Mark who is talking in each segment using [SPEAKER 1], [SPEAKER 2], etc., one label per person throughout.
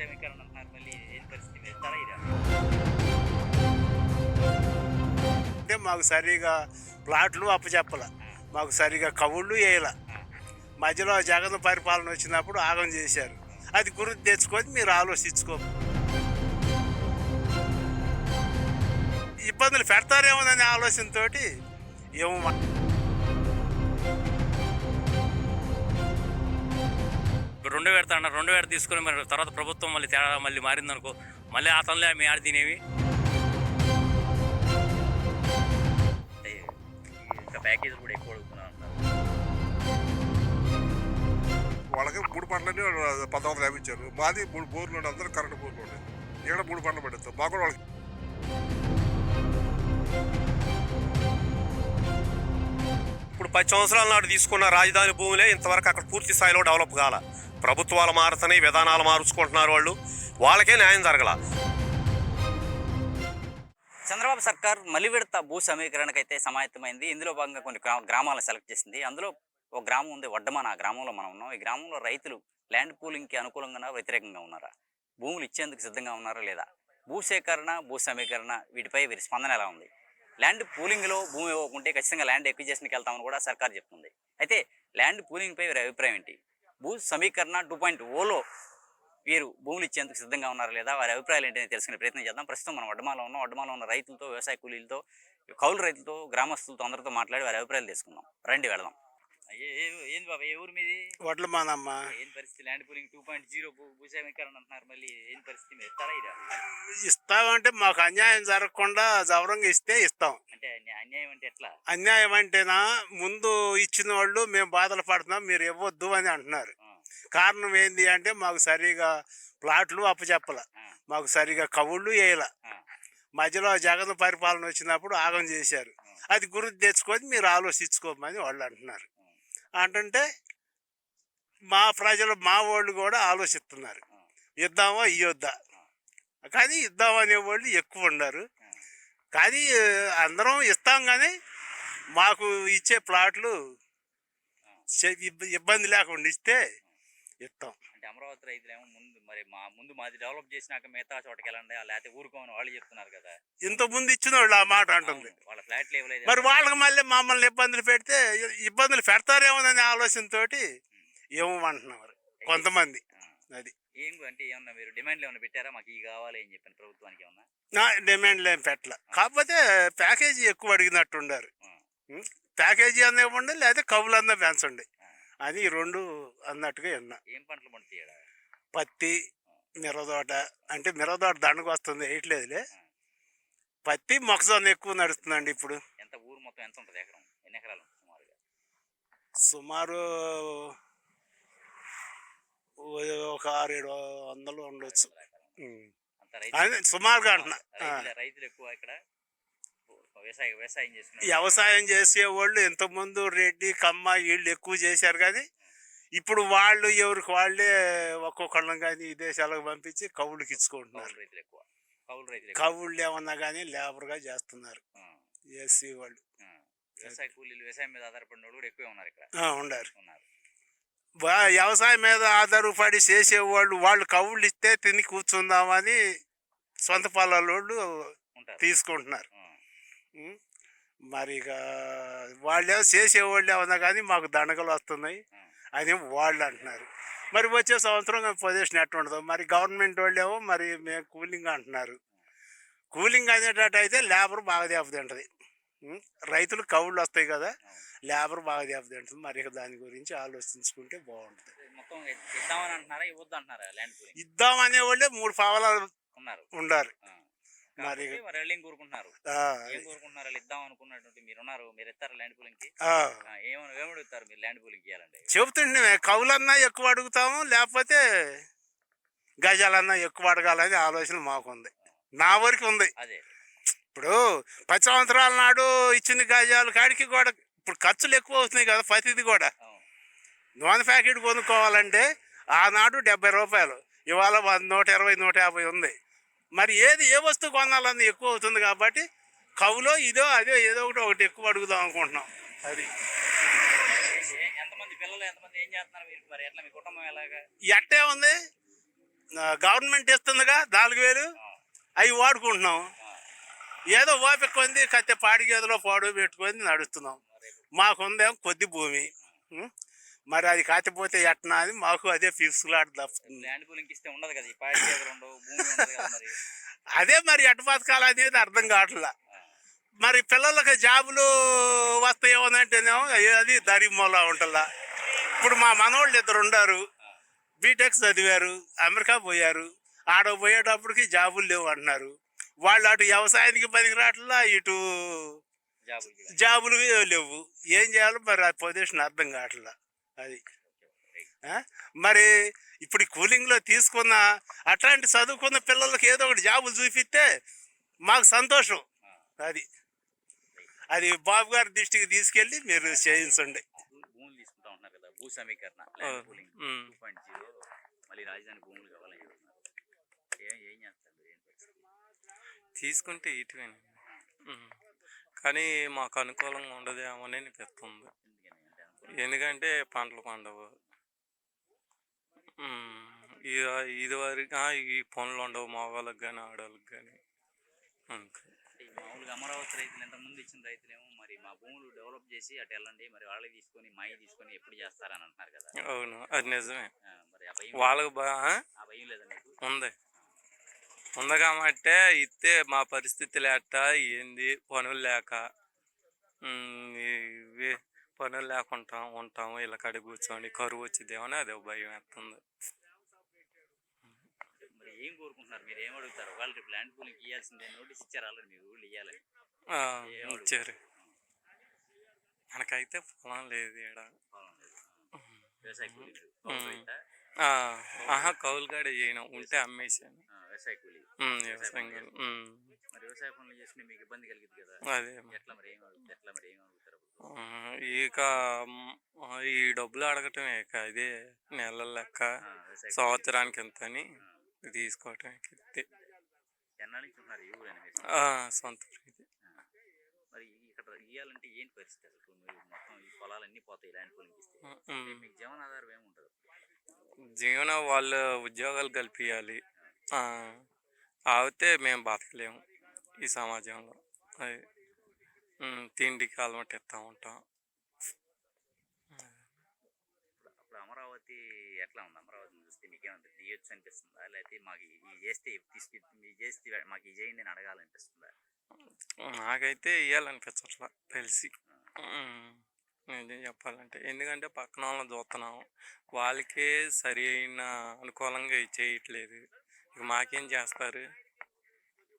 [SPEAKER 1] భూసేమీకరణ అంటున్నారు. మళ్ళీ ఏం పరిస్థితి మీరు ఇస్తారా ఇదా?
[SPEAKER 2] అంటే మాకు సరిగా ప్లాట్లు అప్పచెప్పల, మాకు సరిగా కవుళ్ళు వేయాల. మధ్యలో జగన్ పరిపాలన వచ్చినప్పుడు ఆగం చేశారు. అది గుర్తు తెచ్చుకొని మీరు ఆలోచించుకో. ఇబ్బందులు పెడతారేమోననే ఆలోచనతో ఏమో
[SPEAKER 1] ఇప్పుడు 2 విడత అన్నారు. 2 విడత తీసుకొని మరి తర్వాత ప్రభుత్వం మళ్ళీ తేడా మళ్ళీ మారిందనుకో, మళ్ళీ ఆ తనలే మీ ఆడ తినేవి. ఇంకా ప్యాకేజీలు కూడా ఎక్కువ అడుగుతున్నారు అంటారు.
[SPEAKER 3] వాళ్ళకి 3 పంటలని 1450 ఇచ్చారు. మాది 3 బోర్లు ఉండే, అందరూ కరెంట్ బోర్లు ఉన్నాయి. ఇక్కడ 3 పంటలు పెడతాం. మాకు కూడా వాళ్ళకి
[SPEAKER 4] ఇప్పుడు 10 సంవత్సరాల నాడు తీసుకున్న రాజధాని భూములే ఇంతవరకు అక్కడ పూర్తి స్థాయిలో డెవలప్ కాల. ప్రభుత్వాలు మారుతున్నాయి, విధానాలు మార్చుకుంటున్నారు, వాళ్ళకే న్యాయం జరగల.
[SPEAKER 1] చంద్రబాబు సర్కార్ మళ్ళీ విడత భూ సమీకరణకైతే సమాయత్తమైంది. ఇందులో భాగంగా కొన్ని గ్రామాలను సెలెక్ట్ చేసింది. అందులో ఒక గ్రామం ఉంది వడ్డమాన. ఆ గ్రామంలో మనం ఉన్నాం. ఈ గ్రామంలో రైతులు ల్యాండ్ పూలింగ్కి అనుకూలంగా వ్యతిరేకంగా ఉన్నారా, భూములు ఇచ్చేందుకు సిద్ధంగా ఉన్నారా లేదా, భూసేకరణ భూ సమీకరణ వీటిపై వీరి స్పందన ఎలా ఉంది, ల్యాండ్ పూలింగ్లో భూమి ఇవ్వకుంటే ఖచ్చితంగా ల్యాండ్ ఎక్విజేషన్కి వెళ్తామని కూడా సర్కార్ చెప్తుంది. అయితే ల్యాండ్ పూలింగ్పై వీరి అభిప్రాయం ఏంటి, భూ సమీకరణ 2.0లో వీరు భూములు ఇచ్చేందుకు సిద్ధంగా ఉన్నారా లేదా, వారి అభిప్రాయాలు ఏంటని తెలుసుకునే ప్రయత్నం చేద్దాం. ప్రస్తుతం మనం వడ్డమాలో ఉన్నాం. వడ్డమాలో ఉన్న రైతులతో, వ్యవసాయ కూలీలతో, కౌలు రైతులతో, గ్రామస్తులతో అందరితో మాట్లాడి వారి అభిప్రాయాలు తీసుకుందాం. రండి వెళదాం. ఏంది బాబా, ఏ ఊరు మీది?
[SPEAKER 2] వడ్లమానమ్మ.
[SPEAKER 1] ఏం పరిస్థితి? ల్యాండ్ పూలింగ్ 2.0 భూసేమీకరణ అంటున్నారు. మళ్ళీ ఏం పరిస్థితి? మీరు ఇస్తారా ఇదా?
[SPEAKER 2] ఇస్తామంటే మాకు అన్యాయం జరగకుండా జవరంగా ఇస్తే ఇస్తాం.
[SPEAKER 1] అంటే అన్యాయం అంటే ఎట్లా?
[SPEAKER 2] అన్యాయం అంటేనా, ముందు ఇచ్చిన వాళ్ళు మేము బాధలు పడుతున్నాం, మీరు ఇవ్వద్దు అని అంటున్నారు. కారణం ఏంది అంటే మాకు సరిగా ప్లాట్లు అప్పచెప్పల, మాకు సరిగా కవుళ్ళు వేయాల. మధ్యలో జగన్ పరిపాలన వచ్చినప్పుడు ఆగం చేశారు. అది గుర్తు తెచ్చుకొని మీరు ఆలోచించుకోమని వాళ్ళు అంటున్నారు. అంటుంటే మా ప్రజలు, మా వాళ్ళు కూడా ఆలోచిస్తున్నారు, ఇద్దామా ఇవ్వద్దా. కానీ ఇద్దామనే వాళ్ళు ఎక్కువ ఉన్నారు. కానీ అందరం ఇస్తాం, కానీ మాకు ఇచ్చే ప్లాట్లు ఇబ్బంది లేకుండా ఇస్తే ఇస్తాం.
[SPEAKER 1] అంటే అమరావతి రైతులేమో ముందు మాది డెవలప్ చేసినాక మిగతా చోటకి వెళ్ళండి, లేకపోతే ఊరుకోమని వాళ్ళు చెప్తున్నారు కదా.
[SPEAKER 2] ఇంతకుముందు ఇచ్చిన వాళ్ళు ఆ మాట అంటుంది.
[SPEAKER 1] వాళ్ళ ఫ్లాట్లు ఇవ్వలేదు.
[SPEAKER 2] మరి వాళ్ళకి మళ్ళీ మమ్మల్ని ఇబ్బందులు పెడితే ఇబ్బందులు పెడతారేమోననే ఆలోచనతో ఏమంటున్నారు కొంతమంది. అది
[SPEAKER 1] ఏం అంటే ఏమన్నా మీరు డిమాండ్లు ఏమన్నా పెట్టారా, మాకు ఇవి కావాలి అని చెప్పిన ప్రభుత్వానికి ఏమన్నా?
[SPEAKER 2] నా డిమాండ్లు ఏం పెట్టలే. కాకపోతే ప్యాకేజీ ఎక్కువ అడిగినట్టు ఉండారు. ప్యాకేజీ అన్న ఇవ్వండి, లేదా కవులన్నా పెంచండి అని 2 అన్నట్టుగా విన్నా.
[SPEAKER 1] ఏం పంటలు పండుతాయి?
[SPEAKER 2] పత్తి, మిరదోట. అంటే మిరదోట దండకు వస్తుంది, వేయట్లేదులే. పత్తి, మొక్కజొన్న ఎక్కువ నడుస్తుందండి ఇప్పుడు.
[SPEAKER 1] ఎంత ఊరు మొత్తం ఎంత ఉంటుంది? ఎకరం ఎన్ని ఎకరాలు సుమారుగా?
[SPEAKER 2] సుమారు ఒక 600-700 ఉండొచ్చు. సుమారుగా అంటున్నా.
[SPEAKER 1] రైతులు ఎక్కువ ఇక్కడ వ్యవసాయం చేస్తున్నారు.
[SPEAKER 2] వ్యవసాయం చేసేవాళ్ళు ఇంతకుముందు రెడ్డి, కమ్మ వీళ్ళు ఎక్కువ చేశారు. కానీ ఇప్పుడు వాళ్ళు ఎవరికి వాళ్ళే ఒక్కొక్కళ్ళం కానీ విదేశాలకు పంపించి కవుళ్ళకి ఇచ్చుకుంటున్నారు. కవుళ్ళు ఏమన్నా కానీ లేబర్గా చేస్తున్నారు. ఎస్సీ వాళ్ళు,
[SPEAKER 1] వ్యవసాయ కూలీలు, వ్యవసాయం మీద ఆధారపడిన వాళ్ళు కూడా ఎక్కువే ఉన్నారు ఇక్కడ.
[SPEAKER 2] ఉన్నారు. వ్యవసాయం మీద ఆధారపడి చేసేవాళ్ళు, వాళ్ళు కవుళ్ళు ఇస్తే తిని కూర్చుందామని సొంత పొలాలు తీసుకుంటున్నారు. మరి ఇక వాళ్ళే చేసేవాళ్ళు ఏమన్నా కానీ మాకు దండగలు వస్తున్నాయి అని వాళ్ళు అంటున్నారు. మరి వచ్చే సంవత్సరం పొజిషన్ ఎట్లా ఉండదు. మరి గవర్నమెంట్ వాళ్ళు ఏమో మరి మేము కూలింగ్ అంటున్నారు. కూలింగ్ అనేటట్టు అయితే లేబర్ బాగా దెబ్బతింటుంది. రైతులు కవుళ్ళు వస్తాయి కదా, లేబర్ బాగా దెబ్బతింటుంది. మరి ఇక దాని గురించి ఆలోచించుకుంటే బాగుంటుంది. ఇద్దామనే వాళ్ళే 3 పావలాలు ఉన్నారు. మరి
[SPEAKER 1] కోరుకుంటున్నారు ఇద్దాం అనుకున్నటువంటి మీరు ఇస్తారా ల్యాండ్ పూలింగ్? ఏమడుగుతారు మీరు ల్యాండ్ పూలింగ్ ఇవ్వాలంటే?
[SPEAKER 2] చెబుతుండే కవులన్నా ఎక్కువ అడుగుతాము, లేకపోతే గజాలన్నా ఎక్కువ అడగాలని ఆలోచన మాకుంది. నా వరకు ఉంది.
[SPEAKER 1] అదే
[SPEAKER 2] ఇప్పుడు 10 సంవత్సరాల నాడు ఇచ్చిన గజాలు కాడికి కూడా ఇప్పుడు ఖర్చులు ఎక్కువ అవుతున్నాయి కదా. ప్రతిది కూడా నూనె ప్యాకెట్ కొనుక్కోవాలంటే ఆనాడు 70 రూపాయలు, ఇవాళ 120, 150 ఉంది. మరి ఏ వస్తువు కొనాలన్నా ఎక్కువ అవుతుంది. కాబట్టి కవులో ఇదో అదో ఏదో ఒకటి ఎక్కువ అడుగుదాం అనుకుంటున్నాం. అది
[SPEAKER 1] ఎంతమంది పిల్లలు, ఎంతమంది ఏం చేస్తున్నారు మీరు? మరి ఎట్లా మీ కుటుంబం ఎలాగా?
[SPEAKER 2] ఎట్టే ఉంది, గవర్నమెంట్ ఇస్తుందిగా 4,000 అవి వాడుకుంటున్నాం. ఏదో ఓపిక కొంది కత్తి పాడి గేదెలో పాడు పెట్టుకొని నడుస్తున్నాం. మాకుందేమో కొద్ది భూమి. మరి అది కాకపోతే ఎట్నా అని మాకు అదే ఫిక్స్లాట్ తప్పుతుంది.
[SPEAKER 1] ల్యాండ్ పూలింగ్ ఇస్తే ఉండదు కదా, ఈ పాడి గేదెలు ఉండవు, భూమి ఉండదు కదా మరి.
[SPEAKER 2] అదే మరి ఎట్ట బతకాలి అనేది అర్థం కావట్లా. మరి పిల్లలకి జాబులు వస్తాయేమో అంటేనేమో అది దరిమూల ఉంటుందా. ఇప్పుడు మా మనోళ్ళు 2 ఉండారు, బీటెక్ చదివారు, అమెరికా పోయారు. ఆడ పోయేటప్పటికి జాబులు లేవు అంటున్నారు. వాళ్ళు అటు వ్యవసాయానికి పనికి రావట్లా, ఇటు జాబులు లేవు. ఏం చేయాలో మరి ఆ పొజిషన్ అర్థం కావట్లా. అది మరి ఇప్పుడు కూలింగ్లో తీసుకున్న అట్లాంటి చదువుకున్న పిల్లలకి ఏదో ఒకటి జాబులు చూపిస్తే మాకు సంతోషం. అది బాబు గారి దృష్టికి తీసుకెళ్ళి మీరు చేయించండి.
[SPEAKER 1] భూములు తీసుకుంటా ఉంటున్నారు కదా, భూ సమీకరణ, ల్యాండ్ పూలింగ్ 2.0, మళ్ళీ రాజధాని భూములు కావాలని చెప్తున్నారు. ఏం చేస్తారు?
[SPEAKER 5] తీసుకుంటే ఇటువేనా, కానీ మాకు అనుకూలంగా ఉండదేమో అని అనిపిస్తుంది. ఎందుకంటే పంటలు పండవు, ఇది వరకు ఈ పనులు ఉండవు మగవాళ్ళకి కానీ ఆడవాళ్ళకి కానీ.
[SPEAKER 1] మామూలుగా అమరావతి రైతులు ఎంతమంది ఇచ్చిన రైతులేమో మరి మా భూములు డెవలప్ చేసి అటు వెళ్ళండి, మరి వాళ్ళకి తీసుకొని మాయి తీసుకొని ఎప్పుడు చేస్తారని అంటున్నారు కదా.
[SPEAKER 5] అవును, అది నిజమే.
[SPEAKER 1] మరి ఆ భయం
[SPEAKER 5] వాళ్ళకి
[SPEAKER 1] ఆ భయం లేదా మీకు?
[SPEAKER 5] ఉంది కాబట్టే ఇస్తే మా పరిస్థితులు ఎట్ట ఏంది, పనులు లేక పనులు లేకుండా ఉంటాము, ఇలా కడి కూర్చొని కరువు వచ్చిద్దేమని అదే భయం వేస్తుంది.
[SPEAKER 1] మరి ఏం కోరుకుంటున్నారు, మీరు ఏం అడుగుతారు? వాళ్ళు రేపు ల్యాండ్ పూలింగ్ ఇవ్వాల్సిందే, నోటీస్ ఇచ్చారు ఆల్రెడీ, మీరు ఊళ్ళు ఇవ్వాలి.
[SPEAKER 5] ఇచ్చారు. మనకైతే పొలం లేదు ఈడ.
[SPEAKER 1] వ్యవసాయ కూలీ
[SPEAKER 5] కౌలు కాడ చేయను, ఉంటే అమ్మేసాను.
[SPEAKER 1] వ్యవసాయ కూలీ
[SPEAKER 5] వ్యవసాయం.
[SPEAKER 1] మరి వ్యవసాయ పనులు చేసుకుని మీకు ఇబ్బంది కలిగింది కదా,
[SPEAKER 5] అదే
[SPEAKER 1] ఎట్లా మరి ఏం అడుగుతారు?
[SPEAKER 5] ఇక ఈ డబ్బులు అడగటమే, ఇక ఇదే నెలల లెక్క, సంవత్సరానికి ఎంత అని తీసుకోవటానికి.
[SPEAKER 1] ఎన్నాళ్ళు ఉన్నారు ఈ ఊరు?
[SPEAKER 5] సొంత ఇది.
[SPEAKER 1] మరి ఇక్కడ ఇవ్వాలంటే ఏంటి పరిస్థితి? అసలు మొత్తం ఈ పొలాలన్నీ పోతాయి ల్యాండ్ పూలింగ్ ఇస్తే, మీకు జీవనాధారం ఏముంటుంది?
[SPEAKER 5] వాళ్ళు ఉద్యోగాలు కల్పించాలి, ఆగితే మేము బతకలేము ఈ సమాజంలో. అది తిండికి అలవాటు ఇస్తూ ఉంటాం.
[SPEAKER 1] అప్పుడు అమరావతి ఎట్లా ఉంది? అమరావతి చూస్తే మీకేమంత తీయొచ్చు అనిపిస్తుందా, లేకపోతే మాకు ఇది చేస్తే మాకు ఇది చేయండి అని అడగాలనిపిస్తుందా?
[SPEAKER 5] నాకైతే ఇవ్వాలనిపించట్లా తెలిసి, నిజం చెప్పాలంటే. ఎందుకంటే పక్కన వాళ్ళని చూస్తున్నాం, వాళ్ళకే సరి అయిన అనుకూలంగా చేయట్లేదు, ఇక మాకేం చేస్తారు?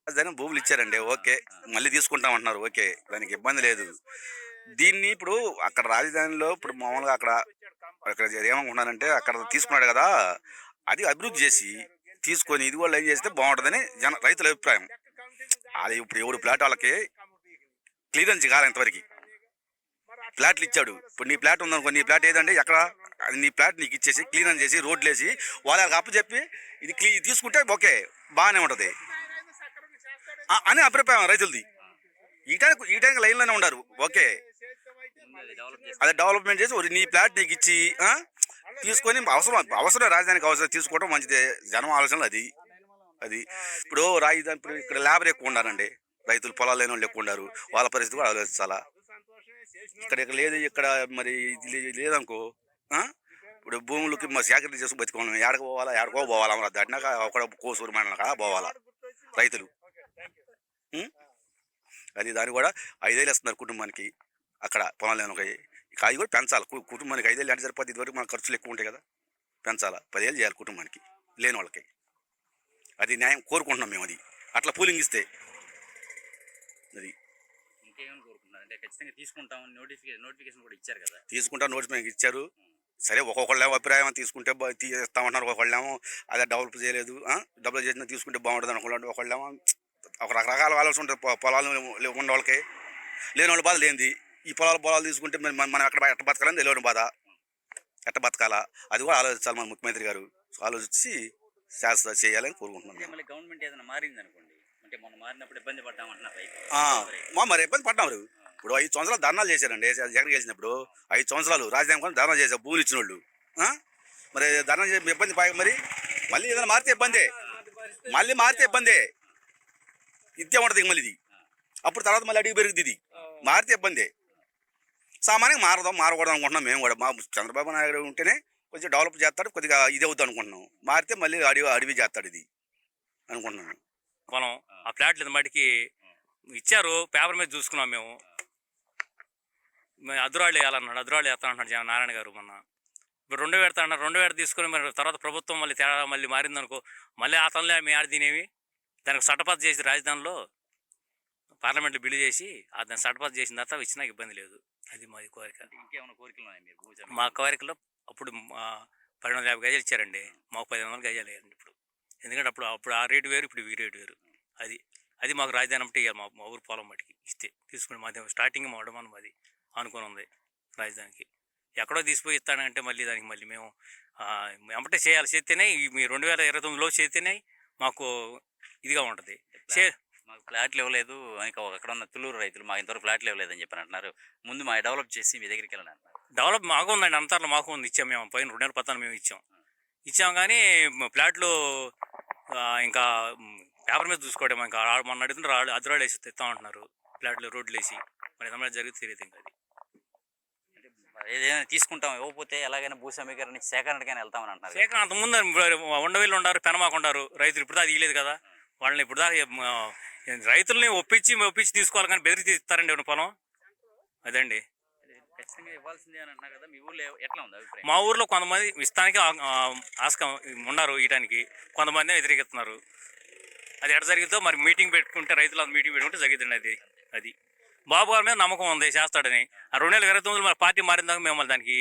[SPEAKER 6] దాని భూములు ఇచ్చారండి, ఓకే, మళ్ళీ తీసుకుంటామంటున్నారు, ఓకే, దానికి ఇబ్బంది లేదు. దీన్ని ఇప్పుడు అక్కడ రాజధానిలో ఇప్పుడు మామూలుగా అక్కడ ఏమనుకుంటున్నారంటే అక్కడ తీసుకున్నాడు కదా, అది అభివృద్ధి చేసి తీసుకొని ఇది వాళ్ళు ఏం చేస్తే బాగుంటుందని రైతుల అభిప్రాయం. అది ఇప్పుడు ఎవరు ప్లాట్ వాళ్ళకి క్లియరెన్స్ కావాలి, ఇంతవరకు ప్లాట్లు ఇచ్చాడు. ఇప్పుడు నీ ప్లాట్ ఉందనుకో, నీ ప్లాట్ ఏదంటే ఎక్కడ అది నీ ప్లాట్ నీకు ఇచ్చేసి క్లీన్ చేసి రోడ్లు వేసి వాళ్ళకి అప్పచెప్పి ఇది తీసుకుంటే ఓకే బాగానే ఉంటుంది అని అభిప్రాయం రైతులది. ఈ టైంకి లైన్లోనే ఉన్నారు, ఓకే, అదే డెవలప్మెంట్ చేసి నీ ప్లాట్ నీకు ఇచ్చి తీసుకొని అవసరం రాజధానికి అవసరం తీసుకోవడం మంచిదే. జనం ఆలోచనలు అది ఇప్పుడు రాజధాని ఇప్పుడు ఇక్కడ లేబర్ ఎక్కువ ఉన్నారండి, రైతులు పొలాలు లేని వాళ్ళు ఎక్కువ ఉన్నారు, వాళ్ళ పరిస్థితి కూడా ఆలోచించాలా. ఇక్కడ లేదు, ఇక్కడ మరి ఇది లేదనుకో, ఇప్పుడు భూములకి మరి సేకరణ చేసుకుని బతుకోవాలి, ఎక్కడికో పోవాలా, మరి దాటినాక ఒక కోసూరు మండలం కాడ పోవాలా రైతులు. అది దాన్ని కూడా 5 ఏళ్ళు ఇస్తున్నారు కుటుంబానికి, అక్కడ పొలం లేని ఇక అది కూడా పెంచాలి. కుటుంబానికి 5 ఏళ్ళు అంటే సరిపోతే, ఇదివరకు మన ఖర్చులు ఎక్కువ ఉంటాయి కదా, పెంచాలా, 10 ఏళ్ళు చేయాలి కుటుంబానికి లేని వాళ్ళకి. అది న్యాయం కోరుకుంటున్నాం మేము, అది అట్లా పూలింగ్ ఇస్తే. అది
[SPEAKER 1] ఇంకేమని కోరుకుంటున్నారు అంటే ఖచ్చితంగా తీసుకుంటామని నోటిఫికేషన్ కూడా ఇచ్చారు కదా,
[SPEAKER 6] నోటిఫికేషన్ ఇచ్చారు. సరే, ఒక్కొక్కళ్ళేమో అభిప్రాయం తీసుకుంటే ఇస్తామంటున్నారు, ఒకళ్ళేమో అదే డెవలప్ చేయలేదు, డెవలప్ చేసిన తీసుకుంటే బాగుంటుంది అనుకుంటారు, ఒకళ్ళేమో ఒక రకరకాల ఆలోచన ఉంటుంది. పొలాలు ఉన్న వాళ్ళకి లేని వాళ్ళ బాధ లేనిది, ఈ పొలాలు తీసుకుంటే మనం ఎట్ట బతకాలని తెలియని బాధ, ఎట్ట బతకాలా అది కూడా ఆలోచించాలి. మన ముఖ్యమంత్రి గారు ఆలోచించి చేయాలని కోరుకుంటున్నాం.
[SPEAKER 1] మళ్ళీ గవర్నమెంట్ ఏదైనా మారింది అనుకోండి, అంటే మొన్న మారినప్పుడు ఇబ్బంది పడ్డామంటున్నారు.
[SPEAKER 6] మరి ఇబ్బంది పడ్డాం. ఇప్పుడు 5 సంవత్సరాలు ధర్నాలు చేశారండి, జగన్ గెలిచినప్పుడు 5 సంవత్సరాలు రాజధాని కోసం ధర్నా చేశారు భూములు ఇచ్చిన వాళ్ళు. మరి ధర్నా చేసి ఇబ్బంది మరి మళ్ళీ ఏదైనా మారితే ఇబ్బందే, మళ్ళీ మారితే ఇబ్బందే, ఇదే ఉంటుంది మళ్ళీ ఇది. అప్పుడు తర్వాత మళ్ళీ అడిగి పెరుగుతుంది ఇది, మారితే ఇబ్బందే. సామాన్యంగా మారకూడదు అనుకుంటున్నాం మేము కూడా. మా చంద్రబాబు నాయుడు ఉంటేనే కొంచెం డెవలప్ చేస్తాడు, కొద్దిగా ఇది అవుతుంది అనుకుంటున్నాం. మారితే మళ్ళీ అడవి చేస్తాడు ఇది అనుకుంటున్నాను.
[SPEAKER 7] పొలం ఆ ఫ్లాట్లు మటుకి ఇచ్చారు, పేపర్ మీద చూసుకున్నాం మేము. అదురాళ్ళు వేయాలన్నాడు, అదురాళ్ళు వేస్తా అంటున్నాడు నారాయణ గారు మొన్న. ఇప్పుడు 2 పెడతా అన్నారు, 2 తీసుకుని మరి తర్వాత ప్రభుత్వం మళ్ళీ తేడా మళ్ళీ మారిందనుకో, మళ్ళీ ఆ తనలే మేము ఆడ తినేవి. దానికి చట్టపాత చేసి రాజధానిలో పార్లమెంట్లో బిల్లు చేసి దాన్ని చట్టపాత చేసిన తర్వాత ఇచ్చినా ఇబ్బంది లేదు. అది మాది కోరిక.
[SPEAKER 1] ఇంకేమైనా కోరికలు ఉన్నాయి మీరు భూస్వామి?
[SPEAKER 7] మా కోరికలో అప్పుడు 1250 గజాలు ఇచ్చారండి, మాకు 1500 గజాలు వేయండి ఇప్పుడు. ఎందుకంటే అప్పుడు ఆ రేటు వేరు, ఇప్పుడు ఈ రేటు వేరు. అది మాకు రాజధాని అంటే ఇవ్వాలి. మా ఊరు పొలం మటుకి ఇస్తే తీసుకుని మాది స్టార్టింగ్ మా వడమనం అది అనుకుని ఉంది రాజధానికి. ఎక్కడో తీసిపోయి ఇస్తానంటే మళ్ళీ దానికి మళ్ళీ మేము వెంబటే చేయాలి. చేస్తేనే మీ 2029లో చేస్తేనే మాకు ఇదిగా ఉంటుంది.
[SPEAKER 1] మాకు ఫ్లాట్లు ఇవ్వలేదు ఇంకా అక్కడ ఉన్న తుళ్ళూరు రైతులు మాకు ఇంతవరకు ఫ్లాట్లు ఇవ్వలేదని చెప్పని అంటున్నారు. ముందు మా డెవలప్ చేసి మీ దగ్గరికి వెళ్ళని అంటున్నారు.
[SPEAKER 7] డెవలప్ మాకు ఉందండి, అంతర్లో మాకు ఉంది. ఇచ్చాం మేము పైన 2014 మేము ఇచ్చాం కానీ ఫ్లాట్లు ఇంకా పేపర్ మీద చూసుకోవడం. ఇంకా మొన్న అడుగుతుంటే అదురాళ్ళు వేసి ఇస్తామంటున్నారు, ఫ్లాట్లు రోడ్లు వేసి. మరి ఏదైనా జరిగితే తెలియదు. ఇంకా అది
[SPEAKER 1] ఏదైనా తీసుకుంటాం, ఇవ్వకపోతే ఎలాగైనా భూ సమీకరణ సేకరణకైనా వెళ్తామని అంటున్నారు.
[SPEAKER 7] సేకరణ అంతకుముందు ఉండవీళ్ళు ఉన్నారు, పెనమాకు ఉన్నారు రైతులు. ఇప్పుడు దాకా ఇవ్వలేదు కదా వాళ్ళని. ఇప్పుడు దాకా రైతుల్ని ఒప్పించి తీసుకోవాలి కానీ బెదిరి ఇస్తారండి ఎవరి పొలం. అదండి
[SPEAKER 1] ఖచ్చితంగా ఇవ్వాల్సిందే అని అంటున్నారు కదా. మీ ఊళ్ళో ఎట్లా ఉంది అభిప్రాయం?
[SPEAKER 7] మా ఊర్లో కొంతమంది ఇస్తానికి ఆస్కం ఉన్నారు, ఇయటానికి కొంతమంది వ్యతిరేకిస్తున్నారు. అది ఎక్కడ జరిగితే మరి మీటింగ్ పెట్టుకుంటే రైతులు మీటింగ్ పెట్టుకుంటే జరిగిద్దండి. అది బాబు గారి మీద నమ్మకం ఉంది, చేస్తాడని. ఆ 2029 మరి పార్టీ మారిన దాకా మేము మళ్ళీ దానికి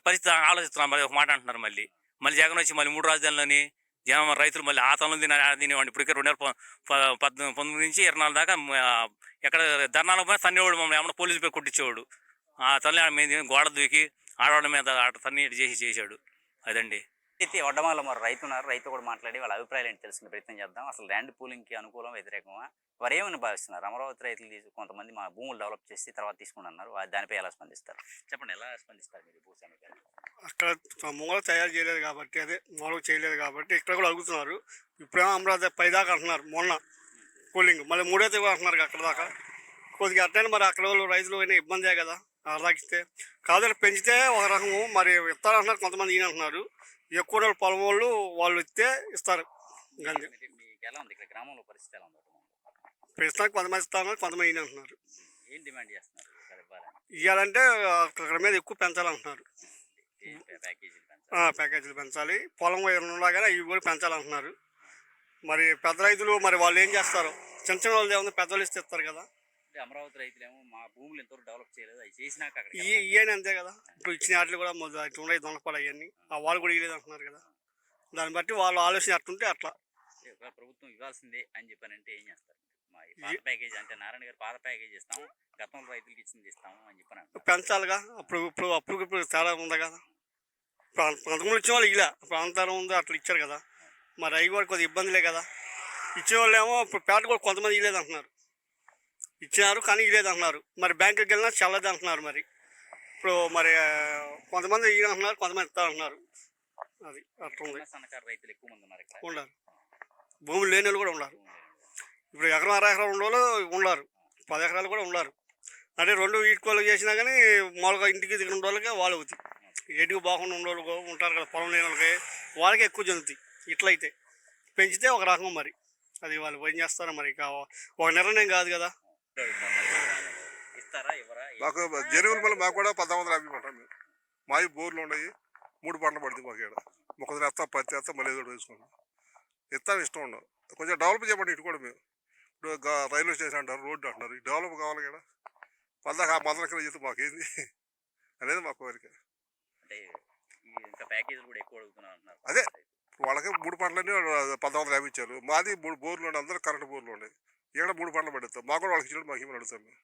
[SPEAKER 7] పరిస్థితి ఆలోచిస్తున్నాం. మరి ఒక మాట అంటున్నారు మళ్ళీ జగన్ వచ్చి మళ్ళీ 3 రాజధానులని జనం రైతులు మళ్ళీ ఆ తనలు తినేవాడి. ఇప్పటికే 2019 నుంచి 24 దాకా ఎక్కడ ధర్నాల పోయినా తన్నేవాడు, మమ్మల్ని ఏమన్నా పోలీసు పోయి కొట్టించేవాడు. ఆ తల్లి మీద గోడ దూకి ఆడవాళ్ళ మీద తన్ని చేసాడు. అదండి.
[SPEAKER 1] అయితే వడ్డమాల మరి రైతు ఉన్నారు, రైతు కూడా మాట్లాడి వాళ్ళ అభిప్రాయాలు ఏంటి తెలుసుకునే ప్రయత్నం చేద్దాం. అసలు ల్యాండ్ పూలింగ్కి అనుకూలం వ్యతిరేకమా, వారు ఏమని భావిస్తున్నారు? అమరావతి రైతులు కొంతమంది మా భూములు డెవలప్ చేసి తర్వాత తీసుకున్నారు, దానిపై ఎలా స్పందిస్తారు? చెప్పండి, ఎలా స్పందిస్తారు మీరు భూ సమీకరణ?
[SPEAKER 2] అక్కడ మూల తయారు చేయలేదు కాబట్టి, అదే మూలకు చేయలేదు కాబట్టి ఇక్కడ కూడా అడుగుతున్నారు. ఇప్పుడేమో అమరావతి పైదాకా అంటున్నారు, మొన్న కూలింగ్ మళ్ళీ 3వ తేదీ అంటున్నారు అక్కడ దాకా. కొద్దిగా అట్లనే మరి అక్కడ వాళ్ళు రైతులు అయినా ఇబ్బందే కదా అర్ధాకిస్తే. కాదని పెంచితే ఒక రకము, మరి ఇస్తారంటున్నారు కొంతమంది ఈయన అంటున్నారు. ఎక్కువ రోజులు పొలం వాళ్ళు ఇస్తే ఇస్తారు.
[SPEAKER 1] మీకు ఎలా ఉంది ఇక్కడ గ్రామంలో పరిస్థితి ఎలా ఉంది?
[SPEAKER 2] ప్రస్తుతానికి కొంతమంది ఇస్తారు, కొంతమంది ఈయన అంటున్నారు.
[SPEAKER 1] ఏం డిమాండ్ చేస్తున్నారు?
[SPEAKER 2] ఇవ్వాలంటే అక్కడ మీద ఎక్కువ పెంచాలంటున్నారు. ప్యాకేజీలు పెంచాలి, పొలం ఉండగానే ఇవి కూడా పెంచాలంటున్నారు. మరి పెద్ద రైతులు మరి వాళ్ళు ఏం చేస్తారు? చిన్న వాళ్ళు ఏమన్నా పెద్దలు ఇస్తే ఇస్తారు కదా.
[SPEAKER 1] అమరావతి రైతులేమో మా భూములు ఎంతవరకు డెవలప్ చేయలేదు, అవి చేసినాక
[SPEAKER 2] ఇవన్నీ అంతే కదా. ఇప్పుడు ఇచ్చిన వాటిని కూడా ఉన్నాయి దొంగపడ అవన్నీ వాళ్ళు కూడా ఇవ్వలేదు అంటున్నారు కదా. దాన్ని బట్టి వాళ్ళు ఆలోచన అట్టుంటే అట్లా.
[SPEAKER 1] ప్రభుత్వం ఇవ్వాల్సిందే అని చెప్పానంటే ఏం చేస్తారు? మా పాత ప్యాకేజ్ అంటే నారాయణ గారు పాత ప్యాకేజ్ ఇస్తాము, గతంలో రైతులకి ఇచ్చింది ఇస్తాము అని చెప్పాను.
[SPEAKER 2] పెంచాలిగా. ఇప్పుడు తేడా ఉంది కదా. అంతకుముందు ఇచ్చిన వాళ్ళు ఇలా ప్రాంతాలు ఉంది అట్లా ఇచ్చారు కదా. మరి అవి కూడా కొద్దిగా ఇబ్బందులే కదా. ఇచ్చిన వాళ్ళు ఏమో ఇప్పుడు పేట కూడా కొంతమంది ఇవ్వలేదు అంటున్నారు, ఇచ్చినారు కానీ ఇవ్వలేదు అంటున్నారు. మరి బ్యాంకుకి వెళ్ళినా చల్లదు అంటున్నారు. మరి ఇప్పుడు మరి కొంతమంది ఇవ్వ అంటున్నారు, కొంతమంది ఇస్తారు అంటున్నారు. అది అట్లా ఉంది.
[SPEAKER 1] సన్నకారు రైతులు ఎక్కువ మంది ఉన్నారు ఇక్కడ.
[SPEAKER 2] ఉన్నారు, భూములు లేని వాళ్ళు కూడా ఉన్నారు. ఇప్పుడు ఎకరం 6 ఎకరాలు ఉండేవాళ్ళు ఉన్నారు, 10 ఎకరాలు కూడా ఉన్నారు. అంటే 2 ఈక్వల్ చేసినా కానీ మామూలుగా ఇంటికి దిగిన వాళ్ళకి వాళ్ళు అవుతాయి. ఎటుకు బాగుండా ఉండేవాళ్ళు ఉంటారు కదా, పొలం లేని వాళ్ళకి వాళ్ళకి ఎక్కువ చెందుతాయి. ఇట్లయితే పెంచితే ఒక రకం. మరి అది వాళ్ళు ఏం చేస్తారో మరి. ఒక నిర్ణయం కాదు కదా.
[SPEAKER 1] ఇస్తారా ఇవ్వరా?
[SPEAKER 3] మాకు జరువుల మళ్ళీ మాకు కూడా 1450 పంట. మావి బోర్లు ఉన్నాయి, 3 పంటలు పడుతుంది మాకు. ఇక్కడ మొక్కజొన్న వేస్తా, పత్తి వేస్తా, మళ్ళీ ఏదో వేసుకుంటాం. ఇస్తాం, ఇష్టం ఉండవు. కొంచెం డెవలప్ చేయబడి ఇటు కూడా మేము. ఇప్పుడు రైల్వే స్టేషన్ అంటారు, రోడ్డు అంటున్నారు, ఈ డెవలప్ కావాలి కదా. ఆ 15 ఎకరాలు చేస్తే మాకేంది అనేది మా కోరిక.
[SPEAKER 1] అంటే ఇంకా ప్యాకేజీలు కూడా ఎక్కువ అడుగుతున్నారు అంటున్నారు.
[SPEAKER 3] అదే వాళ్ళకి 3 పంటలన్నీ 1450 ఇచ్చారు. మాది 3 బోర్లు ఉన్నాయి, అందరూ కరెంట్ బోర్లు ఉన్నాయి. ఇక్కడ 3 పంటలు పడుతాం. మాకు కూడా వాళ్ళకి ఇచ్చినట్టు మాకు ఏమని అడుగుతాం మేము.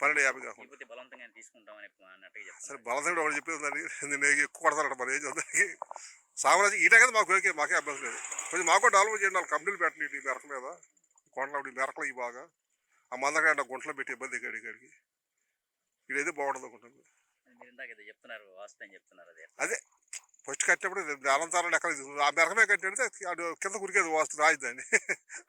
[SPEAKER 3] 1250 కాకుండా
[SPEAKER 1] బలవంతంగా తీసుకుంటామని అన్నట్టుగా
[SPEAKER 3] సరే. బలవంతంగా ఒకటి చెప్పేది నేను ఎక్కువ కొడతారట మరి ఏం చేద్దానికి. సామ్రాజ్యం ఈటే కదా మాకు ఓకే, మాకే అభ్యాసం లేదు. కొంచెం మాకు కూడా డెవలప్ చేయండి. వాళ్ళు కంపెనీలు పెట్టండి ఈ మెరక మీద, కొండలు మెరకలు ఈ బాగా ఆ మందకాయ గుంటలో పెట్టి ఇబ్బంది ఇక్కడికి ఇదైతే బాగుంటుంది అనుకుంటాను.
[SPEAKER 1] మీరు ఇందాక చెప్తున్నారు వాస్తవం చెప్తున్నారు.
[SPEAKER 3] అదే ఫస్ట్ కట్టినప్పుడు అనంతరం ఎక్కడ ఆ మెరకమే కట్టినట్టు అటు కింద కురికేది వాస్తు రాజధాని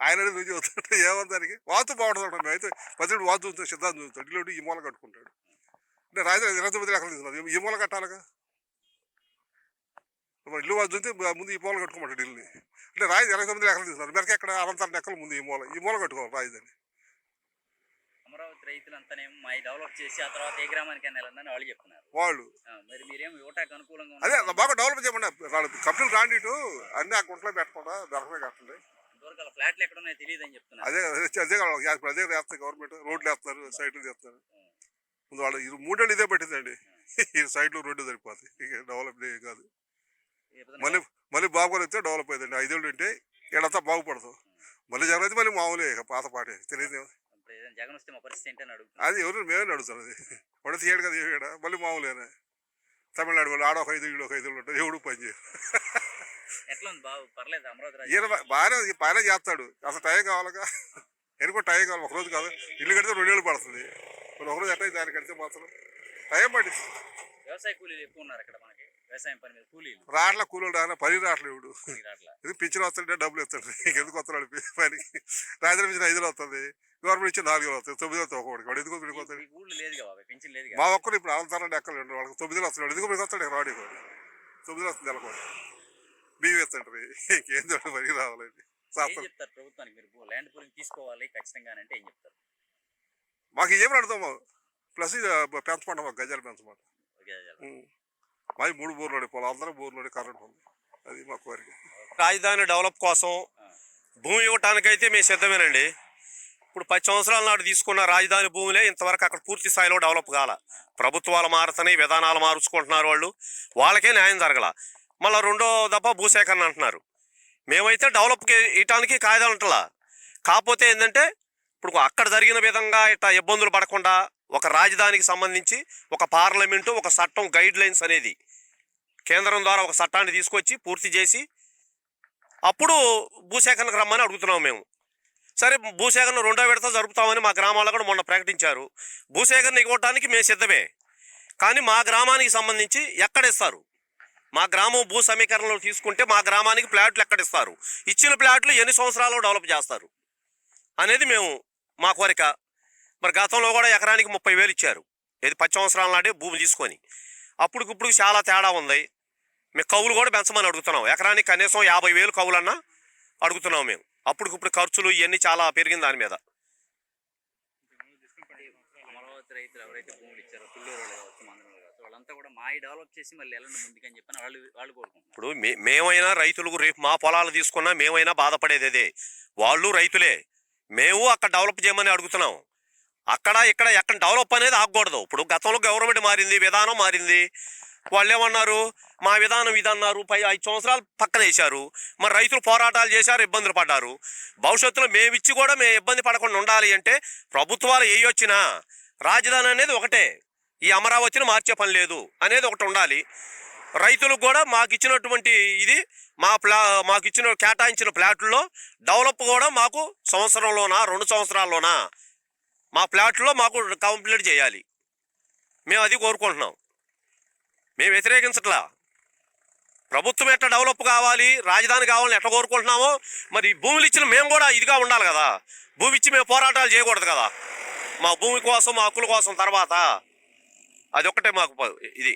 [SPEAKER 3] ఆయన రుచి అవుతాడు ఏమన్నా దానికి వాస్తు బాగుంటుంది. మేము అయితే పదిహేడు వాస్తు చూస్తాడు, సిద్ధాంతం చూస్తాడు, ఇల్లు ఈ మూల కట్టుకుంటాడు. అంటే రాజధాని 29 ఎక్కడ తీసుకున్నారు, ఈ మూల కట్టాలిగా. మరి ఇల్లు వాస్తు చూస్తే ముందు ఈ మూల కట్టుకోమంటాడు ఇల్లుని. అంటే రాజధాని 29 ఎక్కడ తీసుకున్నారు, మెరక ఎక్కడ అనంతరం ఎక్కడ ముందు ఈ మూల కట్టుకోవాలి రాజధాని.
[SPEAKER 1] అమరావతి రైతులంతానేమో మా డెవలప్ చేసి ఆ తర్వాత ఏ గ్రామానికి వెళ్ళాలని వాళ్ళు చెప్తున్నారు.
[SPEAKER 3] వాళ్ళు
[SPEAKER 1] మరి మీరేమో యువటకు అనుకూలంగా
[SPEAKER 3] అదే
[SPEAKER 1] ఉన్నారు.
[SPEAKER 3] బాగా డెవలప్ చేయమన్నా కంపెనీలు రాండి ఇటు అన్ని ఆ గుంటలో పెట్టకుండా మెరకమే కట్టండి.
[SPEAKER 1] ఇంతవరకు అలా ఫ్లాట్లు ఎక్కడ ఉన్నాయో తెలియదు అని చెప్తున్నారు.
[SPEAKER 3] అదే ఇప్పుడు అదే వేస్తారు గవర్నమెంట్, రోడ్లు వేస్తున్నారు, సైట్లు చేస్తారు. ముందు వాళ్ళు 3 ఏళ్ళు ఇదే పెట్టిందండి. ఈ సైడ్లు రోడ్డు సరిపోతాయి, ఇక డెవలప్ కాదు. మళ్ళీ బాబు గారు వస్తే డెవలప్ అయిందండి. 5 ఏళ్ళు ఉంటే ఏడంతా బాగుపడతాం. మళ్ళీ జగన్ అయితే మళ్ళీ మామూలే ఇక పాత పాటే తెలియదు.
[SPEAKER 1] జగన్ వస్తే మా పరిస్థితి ఏంటని అడుగుతున్నారు.
[SPEAKER 3] అది ఎవరు మేమే అడుగుతాం. అది వాడు తీయడు కదా, ఏడ మళ్ళీ మామూలేనా. తమిళనాడు వాళ్ళు ఆడ ఒక 5 ఇళ్ళు ఒక 5 ఇళ్ళు ఉంటుంది, ఎవడు పని చేయరు.
[SPEAKER 1] ఎట్లా ఉంది బాబు, పర్లేదు అమరావతి
[SPEAKER 3] ఈయన బాగానే చేస్తాడు. అసలు టైం కావాలిగా, ఎనుకో టైం కావాలి. ఒకరోజు కాదు, ఇల్లు కడితే 2 ఏళ్ళు పడుతుంది. మరి ఒకరోజు ఎట్లా దాన్ని కడితే మాత్రం టైం పట్టింది.
[SPEAKER 1] వ్యవసాయ కూలీలు ఎక్కువ ఉన్నారు ఇక్కడ మనకి, వ్యవసాయం పని మీద కూలీలు
[SPEAKER 3] రాట్ల కూలీలు రానా, పని రావట్లేదు. ఇప్పుడు
[SPEAKER 1] అట్లా
[SPEAKER 3] ఇది పింఛన్ వస్తుంటే డబ్బులు ఇస్తాడు, ఎందుకు వస్తున్నాడు పనికి. రాజధాని ఇచ్చిన 5 వస్తుంది, గవర్నమెంట్ ఇచ్చిన 4 వస్తుంది, 9 వస్తాయి ఒక్కొక్కటి. వాడు ఎందుకు విడిపోతాడు.
[SPEAKER 1] ఈ ఊళ్ళు లేదు కదా పెన్షన్ లేదు
[SPEAKER 3] మా ఒక్కరు ఇప్పుడు అనంతరం ఎక్కలేండి, వాళ్ళకి 9 వస్తున్నాడు, ఎందుకు మీకు వస్తాడు. రాడు 9 వస్తుంది నెలకోటి బియ్యం ఇస్తాడు. ఇంకేం చూడండి పనికి రావాలండి.
[SPEAKER 1] ఏం చెప్తారు ప్రభుత్వానికి, మీరు ల్యాండ్ పూలింగ్ తీసుకోవాలి ఖచ్చితంగా అంటే ఏం చెప్తారు?
[SPEAKER 3] మాకు ఏమి అడుగుతాము, ప్లస్ ఇది పెంచమంటాం, మాకు గజాలు పెంచమంటాం. మాది 3 బోర్లు పొలం, అందరూ బోర్లు కరెంట్ ఉంది. అది మా కోరిక.
[SPEAKER 4] రాజధాని డెవలప్ కోసం భూమి ఇవ్వటానికైతే మేము సిద్ధమేనండి. ఇప్పుడు 10 సంవత్సరాల నాడు తీసుకున్న రాజధాని భూములే ఇంతవరకు అక్కడ పూర్తి స్థాయిలో డెవలప్ కాల. ప్రభుత్వాలు మారుతున్నాయి, విధానాలు మార్చుకుంటున్నారు వాళ్ళు, వాళ్ళకే న్యాయం జరగల. మళ్ళీ రెండో దఫా భూసేకరణ అంటున్నారు. మేమైతే డెవలప్కి ఇవ్వటానికి కాయిదాలు ఉంటలా. కాకపోతే ఏంటంటే ఇప్పుడు అక్కడ జరిగిన విధంగా ఇట్లా ఇబ్బందులు పడకుండా ఒక రాజధానికి సంబంధించి ఒక పార్లమెంటు, ఒక చట్టం, గైడ్ లైన్స్ అనేది కేంద్రం ద్వారా ఒక చట్టాన్ని తీసుకొచ్చి పూర్తి చేసి అప్పుడు భూసేకరణకు రమ్మని అడుగుతున్నాం మేము. సరే, భూసేకరణ 2వ విడత జరుపుతామని మా గ్రామాల్లో కూడా మొన్న ప్రకటించారు. భూసేకరణ ఇవ్వడానికి మేము సిద్ధమే, కానీ మా గ్రామానికి సంబంధించి ఎక్కడిస్తారు? మా గ్రామం భూ సమీకరణలో తీసుకుంటే మా గ్రామానికి ప్లాట్లు ఎక్కడిస్తారు? ఇచ్చిన ప్లాట్లు ఎన్ని సంవత్సరాల్లో డెవలప్ చేస్తారు అనేది మా కోరిక. మరి గతంలో కూడా ఎకరానికి 30,000 ఇచ్చారు, ఇది 10 సంవత్సరాల నాడే భూమి తీసుకొని. అప్పటికిప్పుడు చాలా తేడా ఉంది. మేము కవులు కూడా పెంచమని అడుగుతున్నాం. ఎకరానికి కనీసం 50,000 కవులన్నా అడుగుతున్నాం మేము. అప్పటికిప్పుడు ఖర్చులు ఇవన్నీ చాలా పెరిగింది దాని మీద.
[SPEAKER 1] అమరావతి రైతులు ఎవరైతే భూములు ఇచ్చారో, తుళ్ళూరు వాళ్ళు కావచ్చు, మందరం కావచ్చు, వాళ్ళంతా కూడా మా డెవలప్ చేసి మళ్ళీ వెళ్ళండి ముందుకని చెప్పని వాళ్ళు కోరుకుంటున్నారు.
[SPEAKER 4] ఇప్పుడు మేమైనా రైతులకు రేపు మా పొలాలు తీసుకున్నా మేమైనా బాధపడేది అదే. వాళ్ళు రైతులే, మేము అక్కడ డెవలప్ చేయమని అడుగుతున్నాం. అక్కడ ఇక్కడ ఎక్కడ డెవలప్ అనేది ఆగకూడదు. ఇప్పుడు గతంలో గవర్నమెంట్ మారింది, విధానం మారింది. వాళ్ళు ఏమన్నారు, మా విధానం ఇది అన్నారు, 5 సంవత్సరాలు పక్కన వేశారు. మరి రైతులు పోరాటాలు చేశారు, ఇబ్బందులు పడ్డారు. భవిష్యత్తులో మేమిచ్చి కూడా మేము ఇబ్బంది పడకుండా ఉండాలి అంటే ప్రభుత్వాలు ఏ వచ్చినా రాజధాని అనేది ఒకటే, ఈ అమరావతిని మార్చే పని లేదు అనేది ఒకటి ఉండాలి. రైతులకు కూడా మాకు ఇచ్చినటువంటి ఇది మాకు ఇచ్చిన కేటాయించిన ప్లాట్లలో డెవలప్ కూడా మాకు సంవత్సరంలోనా 2 సంవత్సరాల్లోనా మా ప్లాట్లో మాకు కంప్లీట్ చేయాలి. మేము అది కోరుకుంటున్నాం. మేము వ్యతిరేకించట్లా. ప్రభుత్వం ఎట్లా డెవలప్ కావాలి, రాజధాని కావాలని ఎట్లా కోరుకుంటున్నామో మరి భూములు ఇచ్చిన మేము కూడా ఇదిగా ఉండాలి కదా. భూమి ఇచ్చి మేము పోరాటాలు చేయకూడదు కదా. మా భూమి కోసం, మా హక్కుల కోసం తర్వాత అది ఒక్కటే మాకు ఇది.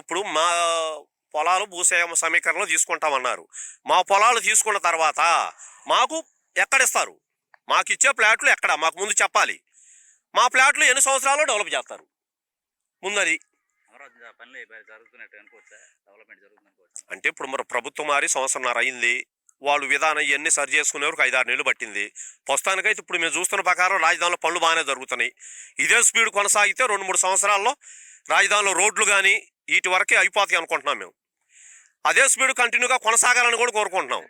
[SPEAKER 4] ఇప్పుడు మా పొలాలు సమీకరణలో తీసుకుంటామన్నారు. మా పొలాలు తీసుకున్న తర్వాత మాకు ఎక్కడిస్తారు? మాకు ఇచ్చే ప్లాట్లు ఎక్కడ? మాకు ముందు చెప్పాలి. మా ప్లాట్లు ఎన్ని సంవత్సరాలు డెవలప్ చేస్తారు ముందది. అంటే ఇప్పుడు మరి ప్రభుత్వం మారి 1.5 సంవత్సరం అయింది. వాళ్ళు విధానం ఇవన్నీ సరి చేసుకునే వరకు 5-6 నెలలు పట్టింది. ప్రస్తుతానికైతే ఇప్పుడు మేము చూస్తున్న ప్రకారం రాజధానిలో పనులు బాగానే జరుగుతున్నాయి. ఇదే స్పీడ్ కొనసాగితే 2-3 సంవత్సరాల్లో రాజధానిలో రోడ్లు కానీ వీటి వరకే అయిపోతాయి అనుకుంటున్నాం మేము. అదే స్పీడ్ కంటిన్యూగా కొనసాగాలని కూడా కోరుకుంటున్నాం.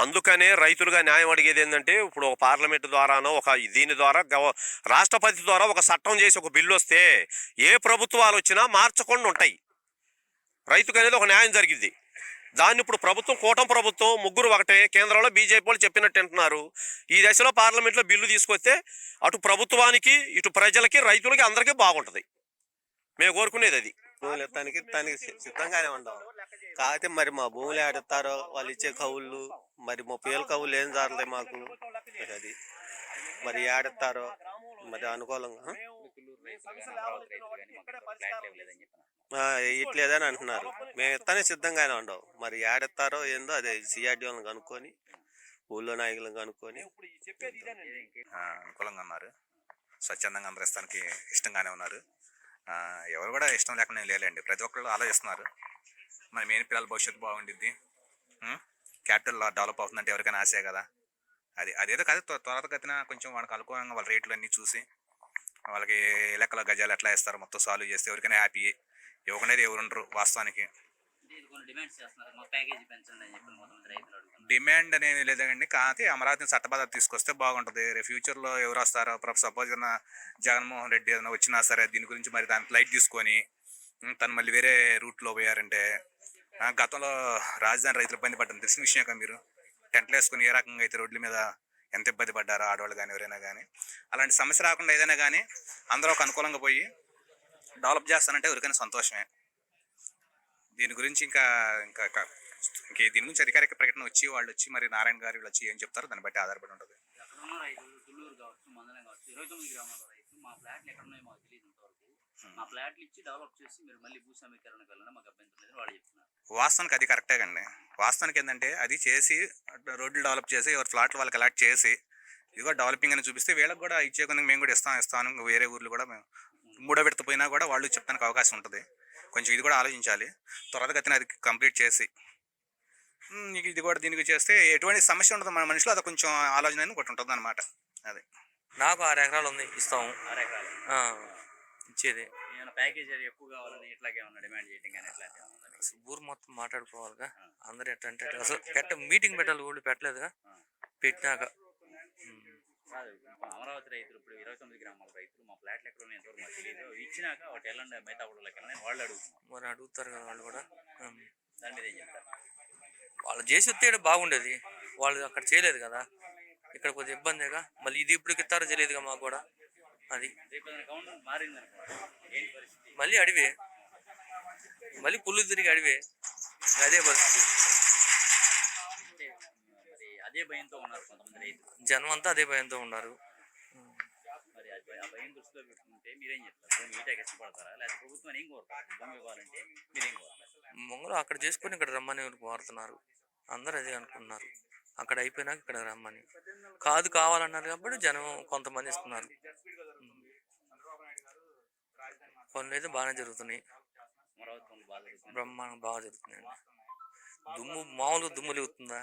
[SPEAKER 4] అందుకనే రైతులుగా న్యాయం అడిగేది ఏంటంటే ఇప్పుడు ఒక పార్లమెంట్ ద్వారానో ఒక దీని ద్వారా రాష్ట్రపతి ద్వారా ఒక చట్టం చేసి ఒక బిల్లు వస్తే ఏ ప్రభుత్వాలు వచ్చినా మార్చకుండా ఉంటాయి. రైతుకు అనేది ఒక న్యాయం జరిగింది. దాన్ని ఇప్పుడు ప్రభుత్వం కూటమి ప్రభుత్వం ముగ్గురు ఒకటే, కేంద్రంలో బీజేపీ వాళ్ళు చెప్పినట్టు వింటున్నారు. ఈ దశలో పార్లమెంట్లో బిల్లు తీసుకొస్తే అటు ప్రభుత్వానికి ఇటు ప్రజలకి రైతులకి అందరికీ బాగుంటుంది. మేము కోరుకునేది అది.
[SPEAKER 8] భూములు ఇస్తానికి సిద్ధంగానే ఉండవు. కాకపోతే మరి మా భూములు ఆడిస్తారో వాళ్ళు ఇచ్చే కవుళ్ళు, మరి 30,000 కవులు ఏం జరుగుతాయి మాకు, అది మరి ఆడిస్తారో మరి అనుకూలంగా ఇట్లేదని అంటున్నారు. మేము ఇస్తానే సిద్ధంగానే ఉండవు. మరి ఆడిస్తారో ఏందో అదే సిఆర్డీ వాళ్ళని కనుక్కొని ఊళ్ళో నాయకులను కనుక్కొని
[SPEAKER 6] అనుకూలంగా ఉన్నారు. స్వచ్ఛందంగా అందరూ ఇస్తానికి ఇష్టంగానే ఉన్నారు. ఎవరు కూడా ఇష్టం లేకుండా లేదండి, ప్రతి ఒక్కళ్ళు ఆలోచిస్తున్నారు. మన మెయిన్ పిల్లల భవిష్యత్తు బాగుండిద్ది, క్యాపిటల్ డెవలప్ అవుతుందంటే ఎవరికైనా ఆశే కదా. అదేదో కాదు, త్వరగతిన కొంచెం వాళ్ళకి అనుకూలంగా వాళ్ళ రేట్లు అన్నీ చూసి వాళ్ళకి లెక్కల గజాలు ఎట్లా ఇస్తారో మొత్తం సాల్వ్ చేస్తే ఎవరికైనా హ్యాపీ. ఇవ్వకుండా ఎవరు ఉండరు వాస్తవానికి. డిమాండ్ అనేది లేదండి, కానీ అమరావతిని చట్టబద్ధత తీసుకొస్తే బాగుంటుంది. రేపు ఫ్యూచర్లో ఎవరు వస్తారో, సపోజ్ ఏదైనా జగన్మోహన్ రెడ్డి ఏదైనా వచ్చినా సరే దీని గురించి మరి దానికి లైట్ తీసుకొని తను మళ్ళీ వేరే రూట్లో పోయారంటే, గతంలో రాజధాని రైతులు ఇబ్బంది పడ్డారు తెలిసిన విషయం కదా. మీరు టెంట్లు వేసుకుని ఏ రకంగా అయితే రోడ్ల మీద ఎంత ఇబ్బంది పడ్డారో ఆడవాళ్ళు కానీ ఎవరైనా కానీ, అలాంటి సమస్య రాకుండా ఏదైనా కానీ అందరూ ఒక అనుకూలంగా పోయి డెవలప్ చేస్తానంటే ఎవరికైనా సంతోషమే. దీని గురించి ఇంకా దీని గురించి అధికారిక ప్రకటన వచ్చి వాళ్ళు వచ్చి మరి నారాయణ గారు వీళ్ళు వచ్చి ఏం చెప్తారో దాన్ని బట్టి ఆధారపడి ఉంటుంది. వాస్తవానికి అది కరెక్టే అండి. వాస్తవానికి ఏంటంటే అది చేసి రోడ్లు డెవలప్ చేసి ఎవరి ఫ్లాట్లు వాళ్ళకి అలాట్ చేసి ఇదిగో డెవలపింగ్ అని చూపిస్తే వీళ్ళకి కూడా ఇచ్చే కొన్ని మేము కూడా ఇస్తాను. వేరే ఊర్లు కూడా మేము మూడో విడత పోయినా కూడా వాళ్ళు చెప్తానికి అవకాశం ఉంటుంది. కొంచెం ఇది కూడా ఆలోచించాలి. త్వరగతిన అది కంప్లీట్ చేసి ఇది కూడా దీనికి చేస్తే ఎటువంటి సమస్య ఉండదు మన మనిషిలో. అది కొంచెం ఆలోచన ఒకటి ఉంటుంది అనమాట. అది
[SPEAKER 5] నాకు 6 ఎకరాలు ఉంది, ఇస్తాము.
[SPEAKER 1] 6 ఎకరాలు
[SPEAKER 5] ఇచ్చేది.
[SPEAKER 1] ఏమైనా ప్యాకేజ్ ఎక్కువ కావాలని ఇట్లాగే ఏమన్నా డిమాండ్ చేయడం కానీ ఎట్లా
[SPEAKER 5] ఊరు మొత్తం మాట్లాడుకోవాలిగా. అందరు ఎట్లంటే అసలు మీటింగ్ పెట్టాలి, ఊళ్ళు పెట్టలేదుగా. పెట్టినాక
[SPEAKER 1] అమరావతి రైతులు ఇప్పుడు 29 గ్రామాల రైతులు మా ఫ్లాట్లు ఎక్కడ ఉన్నాయంతవరకు మాకు తెలియదు. ఇచ్చినాక వాటి ఎల్లండి మిగతా ఊళ్ళకి వాళ్ళు అడుగుతున్నారు.
[SPEAKER 5] మరి అడుగుతారు కదా వాళ్ళు కూడా.
[SPEAKER 1] దాని మీద ఏం చెప్తారు?
[SPEAKER 5] వాళ్ళు చేసి వస్తే బాగుండేది. వాళ్ళు అక్కడ చేయలేదు కదా, ఇక్కడ కొద్దిగా ఇబ్బందిగా. మళ్ళీ ఇది ఇప్పుడు ఇస్తారో తెలియదుగా మాకు కూడా. అది మళ్ళీ అడివే, మళ్ళీ పుల్లు తిరిగి అడివే, అదే పరిస్థితి.
[SPEAKER 1] అదే భయంతో ఉన్నారు కొంతమంది రైతులు,
[SPEAKER 5] జనం అంతా అదే భయంతో ఉన్నారు.
[SPEAKER 1] మరి ఆ భయం దృష్టిలో పెట్టుకుంటే మీరేం చెప్తారు? మీటే కష్టపడతారా లేకపోతే ప్రభుత్వం ఏం కోరుతారు? భూమి ఇవ్వాలంటే మీరేం కోరుతారు?
[SPEAKER 5] మొంగలు అక్కడ చేసుకొని ఇక్కడ రమ్మని కోరుతున్నారు. అందరూ అదే అనుకుంటున్నారు. అక్కడ అయిపోయినాక ఇక్కడ రమ్మని కావాలన్నారు కాబట్టి జనం కొంతమంది ఇస్తున్నారు. పనులు అయితే బాగానే జరుగుతున్నాయి, బ్రహ్మాండం బాగా జరుగుతున్నాయండి. మామూలుగా దుమ్ము లేవుతుందా?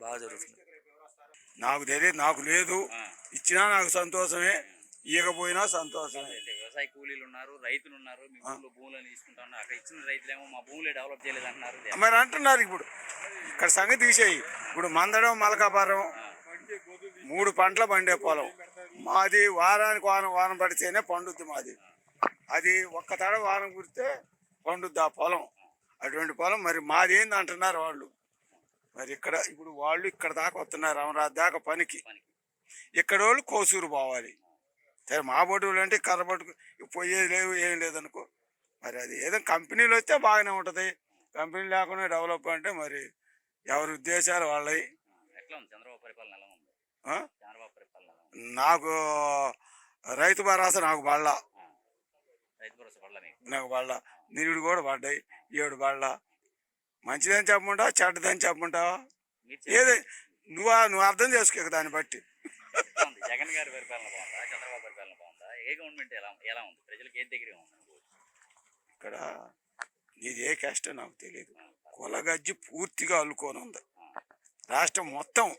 [SPEAKER 5] బాగా జరుగుతుంది.
[SPEAKER 9] నాకు తెలియదు, నాకు లేదు. ఇచ్చినా నాకు సంతోషమే, ఇవ్వకపోయినా సంతోషమే.
[SPEAKER 1] వ్యవసాయ కూలీలు ఉన్నారు, రైతులు ఉన్నారు. మీ ఊళ్ళో భూములను తీసుకుంటా ఉన్నారు. అక్కడ ఇచ్చిన రైతులేమో మా భూములే డెవలప్ చేయలేదు అంటున్నారు.
[SPEAKER 9] మరి అంటున్నారు. ఇప్పుడు ఇక్కడ సంగతి తీసేయి. ఇప్పుడు మందడం, మలకాపురం 3 పంటల పండే పొలం మాది. వారానికి వారం పడితేనే పండుద్ది మాది. అది ఒక్క తడ వారం కుడితే పండుద్ది ఆ పొలం. అటువంటి పొలం మరి మాది ఏంది అంటున్నారు వాళ్ళు. మరి ఇక్కడ ఇప్పుడు వాళ్ళు ఇక్కడ దాకా వస్తున్నారు, అమరావతి దాకా పనికి. ఇక్కడ వాళ్ళు కోసూరు పోవాలి. సరే మా బొడ్డులు అంటే కర్ర పట్టుకు పోయేది లేవు, ఏం లేదనుకో. మరి అది ఏదో కంపెనీలు వస్తే బాగానే ఉంటుంది. కంపెనీ లేకుండా డెవలప్ అంటే మరి ఎవరి ఉద్దేశాలు వాళ్ళవి. నాకు రైతు భరోసా నాకు పడలా, నాకు పడలా. నిరుడు కూడా పడ్డాయి, 7 పడలా. మంచిదని చెప్పమంటావా చెడ్డదని చెప్పమంటావా? ఏది నువ్వు అర్థం చేసుకోక దాన్ని బట్టి.
[SPEAKER 1] జగన్ గారి పరిపాలన బాగుందా, చంద్రబాబు పరిపాలన బాగుందా? ఏ గవర్నమెంట్ ఎలా ఉంది? ప్రజలకు ఏది దగ్గర ఉంది?
[SPEAKER 9] ఇక్కడ నీది ఏ కష్టం నాకు తెలియదు. కులగజ్జి పూర్తిగా అల్లుకొని ఉంది రాష్ట్రం మొత్తం.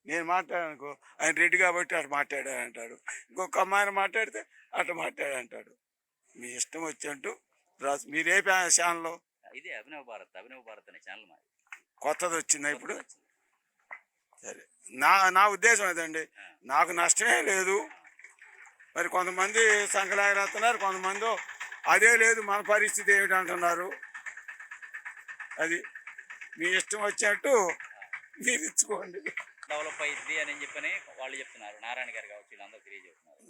[SPEAKER 9] నేను మాట్లాడానుకో ఆయన రెడ్డి కాబట్టి అటు మాట్లాడాడంటాడు, ఇంకొక అమ్మాయిని మాట్లాడితే అటు మాట్లాడంటాడు. మీ ఇష్టం వచ్చినట్టు మీరే ఛానల్లో
[SPEAKER 1] ఇదే అభినవ్ భారత్ అనే ఛానల్ మాది
[SPEAKER 9] కొత్తది వచ్చిందా ఇప్పుడు? సరే, నా ఉద్దేశం అదండి. నాకు నష్టమే లేదు. మరి కొంతమంది సంకలాగలుగుతున్నారు, కొంతమంది అదే లేదు మన పరిస్థితి ఏమిటంటున్నారు. అది మీ ఇష్టం వచ్చినట్టు మీరు ఇచ్చుకోండి.
[SPEAKER 1] డెవలప్ అయ్యిద్ది అని చెప్పని వాళ్ళు చెప్తున్నారు, నారాయణ గారు కావచ్చు, వీళ్ళందరూ తెలియజెప్తున్నారు.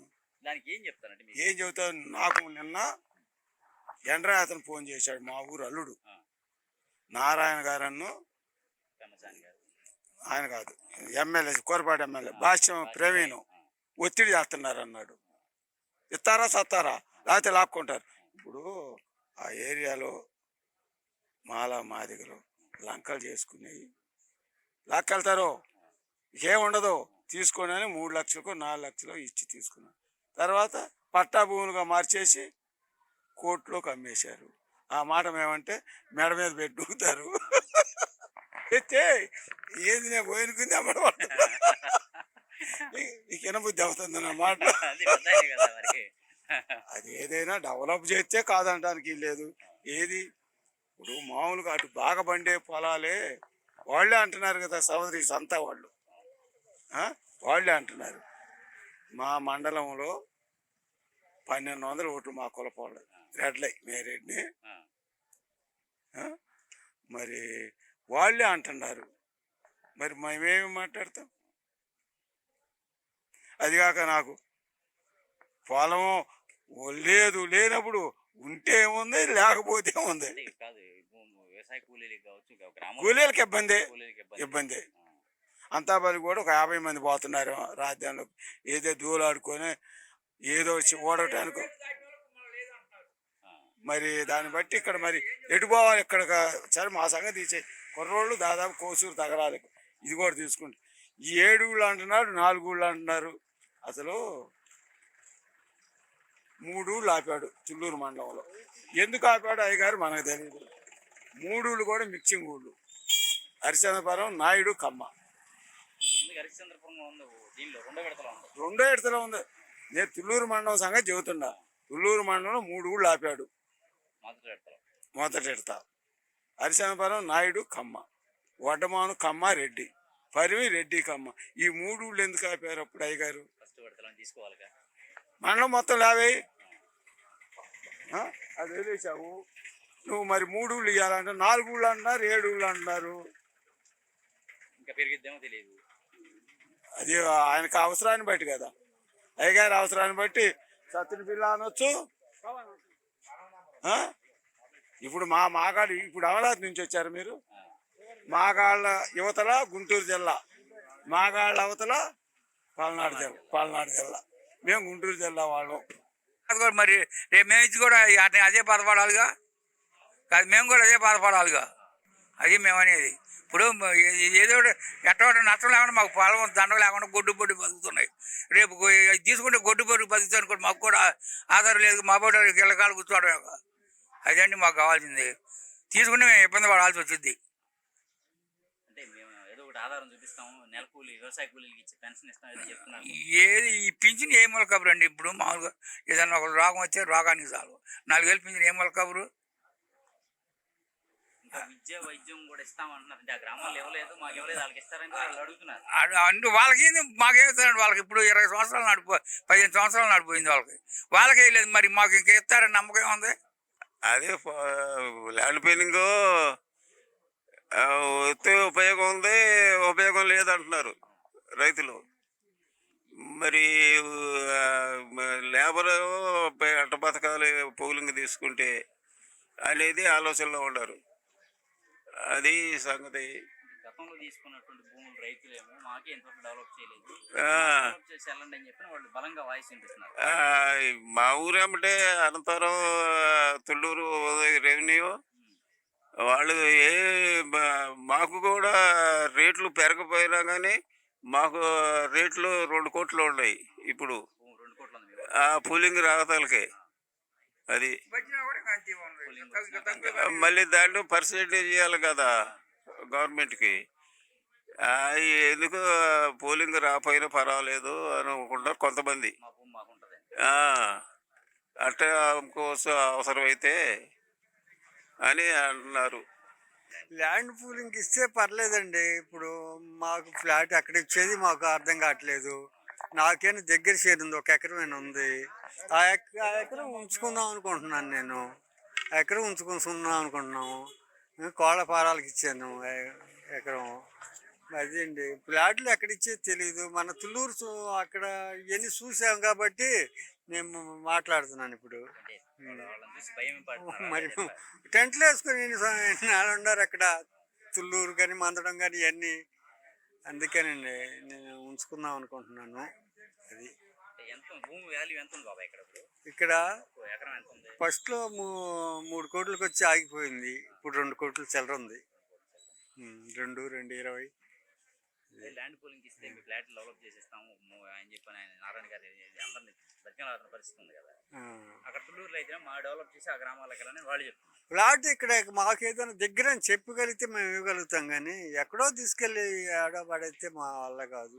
[SPEAKER 1] దానికి ఏం చెప్తారంటే మీకు?
[SPEAKER 9] ఏం చెబుతావు? నాకు నిన్న ఎండ్రా అతను ఫోన్ చేశాడు, మా ఊరు అల్లుడు నారాయణ గారన్ను,
[SPEAKER 1] పెమ్మసాని గారు
[SPEAKER 9] ఆయన కాదు ఎమ్మెల్యే, కోరపాటి ఎమ్మెల్యే భాష్యం ప్రవీణ్ ఒత్తిడి చేస్తున్నారు అన్నాడు. ఇస్తారా సత్తారా లేకపోతే లాక్కుంటారు. ఇప్పుడు ఆ ఏరియాలో మాదిగలు లంకలు చేసుకునేవి లాక్కెళ్తారు, ఏముండదు తీసుకొని అని 3 లక్షలకు 4 లక్షలు ఇచ్చి తీసుకున్నారు. తర్వాత పట్టా భూములుగా మార్చేసి కోర్టులోకి అమ్మేశారు. ఆ మాట మేమంటే మెడ మీద పెట్టుకుతారు. ఎత్తే ఏది నేను పోయినకుంది అమ్మడం నీకు వినబుద్ధి అవుతుంది అన్నమాట.
[SPEAKER 1] అది పెద్దాయనే కదా మరి.
[SPEAKER 9] అది ఏదైనా డెవలప్ చేస్తే కాదంటానికి లేదు. ఏది ఇప్పుడు మామూలుగా అటు బాగా పండే పొలాలే వాళ్ళే అంటున్నారు కదా, సోదరి సంతా వాళ్ళు వాళ్ళే అంటున్నారు. మా మండలంలో 1200 ఓట్లు మా కులపోళ్ళు రెడ్లై మేరెడ్ని, మరి వాళ్ళే అంటున్నారు. మరి మేమేమి మాట్లాడతాం? అదిగాక నాకు పొలం లేనప్పుడు ఉంటే ఏముంది, లేకపోతే ఏముంది.
[SPEAKER 1] అంటే కాదు, వ్యవసాయ కూలీలకు కావచ్చు, గ్రామం
[SPEAKER 9] కూలీలకి
[SPEAKER 1] కూలీలకు
[SPEAKER 9] ఇబ్బంది. అంతా పని కూడా ఒక 50 మంది పోతున్నారు రాజ్యాంగంలో. ఏదో దూలాడుకొని ఏదో ఓడటానికి. మరి దాన్ని బట్టి ఇక్కడ మరి ఎటు పోవాలి? ఇక్కడ సరే మా సంగతి తీసే కుర్రోళ్ళు దాదాపు కోసూరు తగరాలి. ఇది కూడా తీసుకుంటే ఈ 7 ఊళ్ళు అంటున్నారు, 4 ఊళ్ళు అంటున్నారు. అసలు 3 ఊళ్ళు ఆపాడు తుళ్ళూరు మండలంలో. ఎందుకు ఆపాడు అయ్యగారు మనకు తెలియదు. 3 ఊళ్ళు కూడా మిక్సింగ్ ఊళ్ళు, హరిశ్చంద్రపురం, నాయుడు, కమ్మ.
[SPEAKER 1] హరిశ్చంద్రపురం ఉంది, దీనిలో 2వ విడతలో ఉంది.
[SPEAKER 9] 2వ విడతలో ఉంది. నేను తుళ్ళూరు మండలం సంగతి చెబుతున్నా. తుళ్ళూరు మండలంలో 3 ఊళ్ళు ఆపాడు మొదటి విడత. హరిశ్చంద్రపురం, నాయుడు, కమ్మ, వడ్డమాను, కమ్మ, రెడ్డి, పరిమి, రెడ్డి, కమ్మ. ఈ 3 ఊళ్ళు ఎందుకు ఆపారు అప్పుడు అయ్యగారు?
[SPEAKER 1] ఫస్ట్ విడతలో తీసుకోవాలిగా.
[SPEAKER 9] మండలం మొత్తం లేవే అది వదిలేసావు నువ్వు. మరి 3 ఊళ్ళు ఇవ్వాలంటే 4 ఊళ్ళు అంటున్నారు, 7 ఊళ్ళు అంటున్నారు.
[SPEAKER 1] ఇంకా పెరిగిద్దేమో తెలియదు.
[SPEAKER 9] అది ఆయనకు అవసరాన్ని బట్టి కదా, అయ్యగారి అవసరాన్ని బట్టి సత్తుని పిల్ల అనొచ్చు. ఇప్పుడు మాగాడు ఇప్పుడు అమరావతి నుంచి వచ్చారు మీరు. మాగాళ్ళ యువతల గుంటూరు జిల్లా, మాగాళ్ళ అవతల పల్నాడు జిల్లా. మేము గుంటూరు జిల్లా వాళ్ళం.
[SPEAKER 10] అది కూడా మరి రేపు మేము ఇచ్చి కూడా అదే బాధపడాలిగా కాదు, మేము కూడా అదే బాధపడాలిగా. అది మేము అనేది. ఇప్పుడు ఏదో ఎటువంటి నష్టం లేకుండా మాకు పొలం దండం లేకుండా గొడ్డు పొడ్డు బతుకుతున్నాయి. రేపు తీసుకుంటే గొడ్డు పొడ్డు బతుకుతాను కూడా మాకు కూడా ఆధారం లేదు. మా పొడ్డు గిల్లకాలు కూర్చోవడం అదండి మాకు కావాల్సింది. తీసుకుంటే మేము ఇబ్బంది పడాల్సి వచ్చింది.
[SPEAKER 1] అంటే మేము ఏదో ఒకటి ఆధారం చూపిస్తాము, నెల కూలి వ్యవసాయ కూలీలకి ఇచ్చి పెన్షన్ ఇస్తాం ఏదో చెప్తున్నాను.
[SPEAKER 10] ఏది ఈ పింఛన్ ఏ మూల కబురు అండి? ఇప్పుడు మామూలుగా ఏదన్నా ఒక రోగం వచ్చే రోగానికి చాలు 4000 పింఛన్ ఏ మూల కబురు?
[SPEAKER 1] ఇంకా విద్య వైద్యం కూడా ఇస్తామంటున్నారు. అంటే ఆ గ్రామాల్లో ఇవ్వలేదు, మాకు ఇవ్వలేదు, వాళ్ళకి ఇస్తారని వాళ్ళు అడుగుతున్నారు.
[SPEAKER 10] అంటే వాళ్ళకి మాకేమిస్తారండి? వాళ్ళకి ఇప్పుడు 20 సంవత్సరాలు 15 సంవత్సరాలు నడిపోయింది వాళ్ళకే లేదు. మరి మాకు ఇంకా ఇస్తారని నమ్మకం ఏముంది?
[SPEAKER 4] అదే ల్యాండ్ పెయినింగ్ వస్తే ఉపయోగం ఉంది, ఉపయోగం లేదంటున్నారు రైతులు. మరి లేబర్ అట్ట బతకాలి పౌలింగ్ తీసుకుంటే అనేది ఆలోచనలో ఉన్నారు. అది సంగతి.
[SPEAKER 1] గతంలో తీసుకున్నటువంటి భూములు రైతులేమో మాకే ఎంతవరకు డెవలప్ చేయలేదు, డెవలప్ చేసి వెళ్ళండి అని చెప్పి వాళ్ళు బలంగా వాయిస్ వినిపిస్తున్నారు.
[SPEAKER 4] మా ఊరేమంటే అనంతరం తుళ్ళూరు రెవెన్యూ వాళ్ళు మాకు కూడా రేట్లు పెరగపోయినా కానీ మాకు రేట్లు 2 కోట్లు ఉన్నాయి ఇప్పుడు
[SPEAKER 1] 2 కోట్ల ఉంది.
[SPEAKER 4] పూలింగ్ రాగతాలకే. అది మళ్ళీ దాంట్లో పర్సెంటేజ్ ఇవ్వాలి కదా గవర్నమెంట్కి. ఎందుకు పోలింగ్ రాపోయినా పర్వాలేదు అని అనుకుంటారు కొంతమంది. అట్లా కోసం అవసరమైతే అని అంటున్నారు.
[SPEAKER 11] ల్యాండ్ పూలింగ్ ఇస్తే పర్లేదండి. ఇప్పుడు మాకు ఫ్లాట్ ఎక్కడ ఇచ్చేది మాకు అర్థం కావట్లేదు. నాకేనా దగ్గర చేరింది, 1 ఎకరం ఉంది. ఆ ఎకరం ఉంచుకుందాం అనుకుంటున్నాను నేను. ఎకరం ఉంచుకుందాం అనుకుంటున్నాము. కోళ్ళ ఫారాలకు ఇచ్చాను ఎకరం. అదేండి ప్లాట్లు ఎక్కడ ఇచ్చేది తెలియదు. మన తుళ్ళూరు అక్కడ ఇవన్నీ చూసాం కాబట్టి నేను మాట్లాడుతున్నాను ఇప్పుడు.
[SPEAKER 1] వాళ్ళని చూసి భయం పడుతున్నారు
[SPEAKER 11] మరి టెంట్లు వేసుకొని నాలుగు ఉన్నారు అక్కడ తుళ్ళూరు కానీ మందడం కానీ ఇవన్నీ. అందుకేనండి నేను ఉంచుకుందాం అనుకుంటున్నాను. అది
[SPEAKER 1] ఎంత భూమి వాల్యూ ఎంత ఉంది బాబా ఇక్కడ ఇప్పుడు?
[SPEAKER 11] ఇక్కడ
[SPEAKER 1] ఒక ఎకరం ఎంత ఉంది?
[SPEAKER 11] ఫస్ట్లో 3 కోట్లకి వచ్చి ఆగిపోయింది. ఇప్పుడు 2 కోట్లు చిల్లర ఉంది. 2,20.
[SPEAKER 1] ల్యాండ్ పూలింగ్ ఇస్తే మీ ఫ్లాట్ డెవలప్ చేసేస్తాము అని చెప్పి ఆయన నారాయణ గారు అందరినీ బతికిన పరిస్థితి ఉంది కదా. అక్కడ తుళ్ళూరులో అయితే మా డెవలప్ చేసి ఆ గ్రామాలకు వెళ్ళని వాళ్ళు చెప్తున్నారు.
[SPEAKER 11] ప్లాట్ ఇక్కడ మాకు ఏదైనా దగ్గర అని చెప్పగలిగితే మేము ఇవ్వగలుగుతాం, కానీ ఎక్కడో తీసుకెళ్ళి ఆడో పడైతే మా వల్ల కాదు,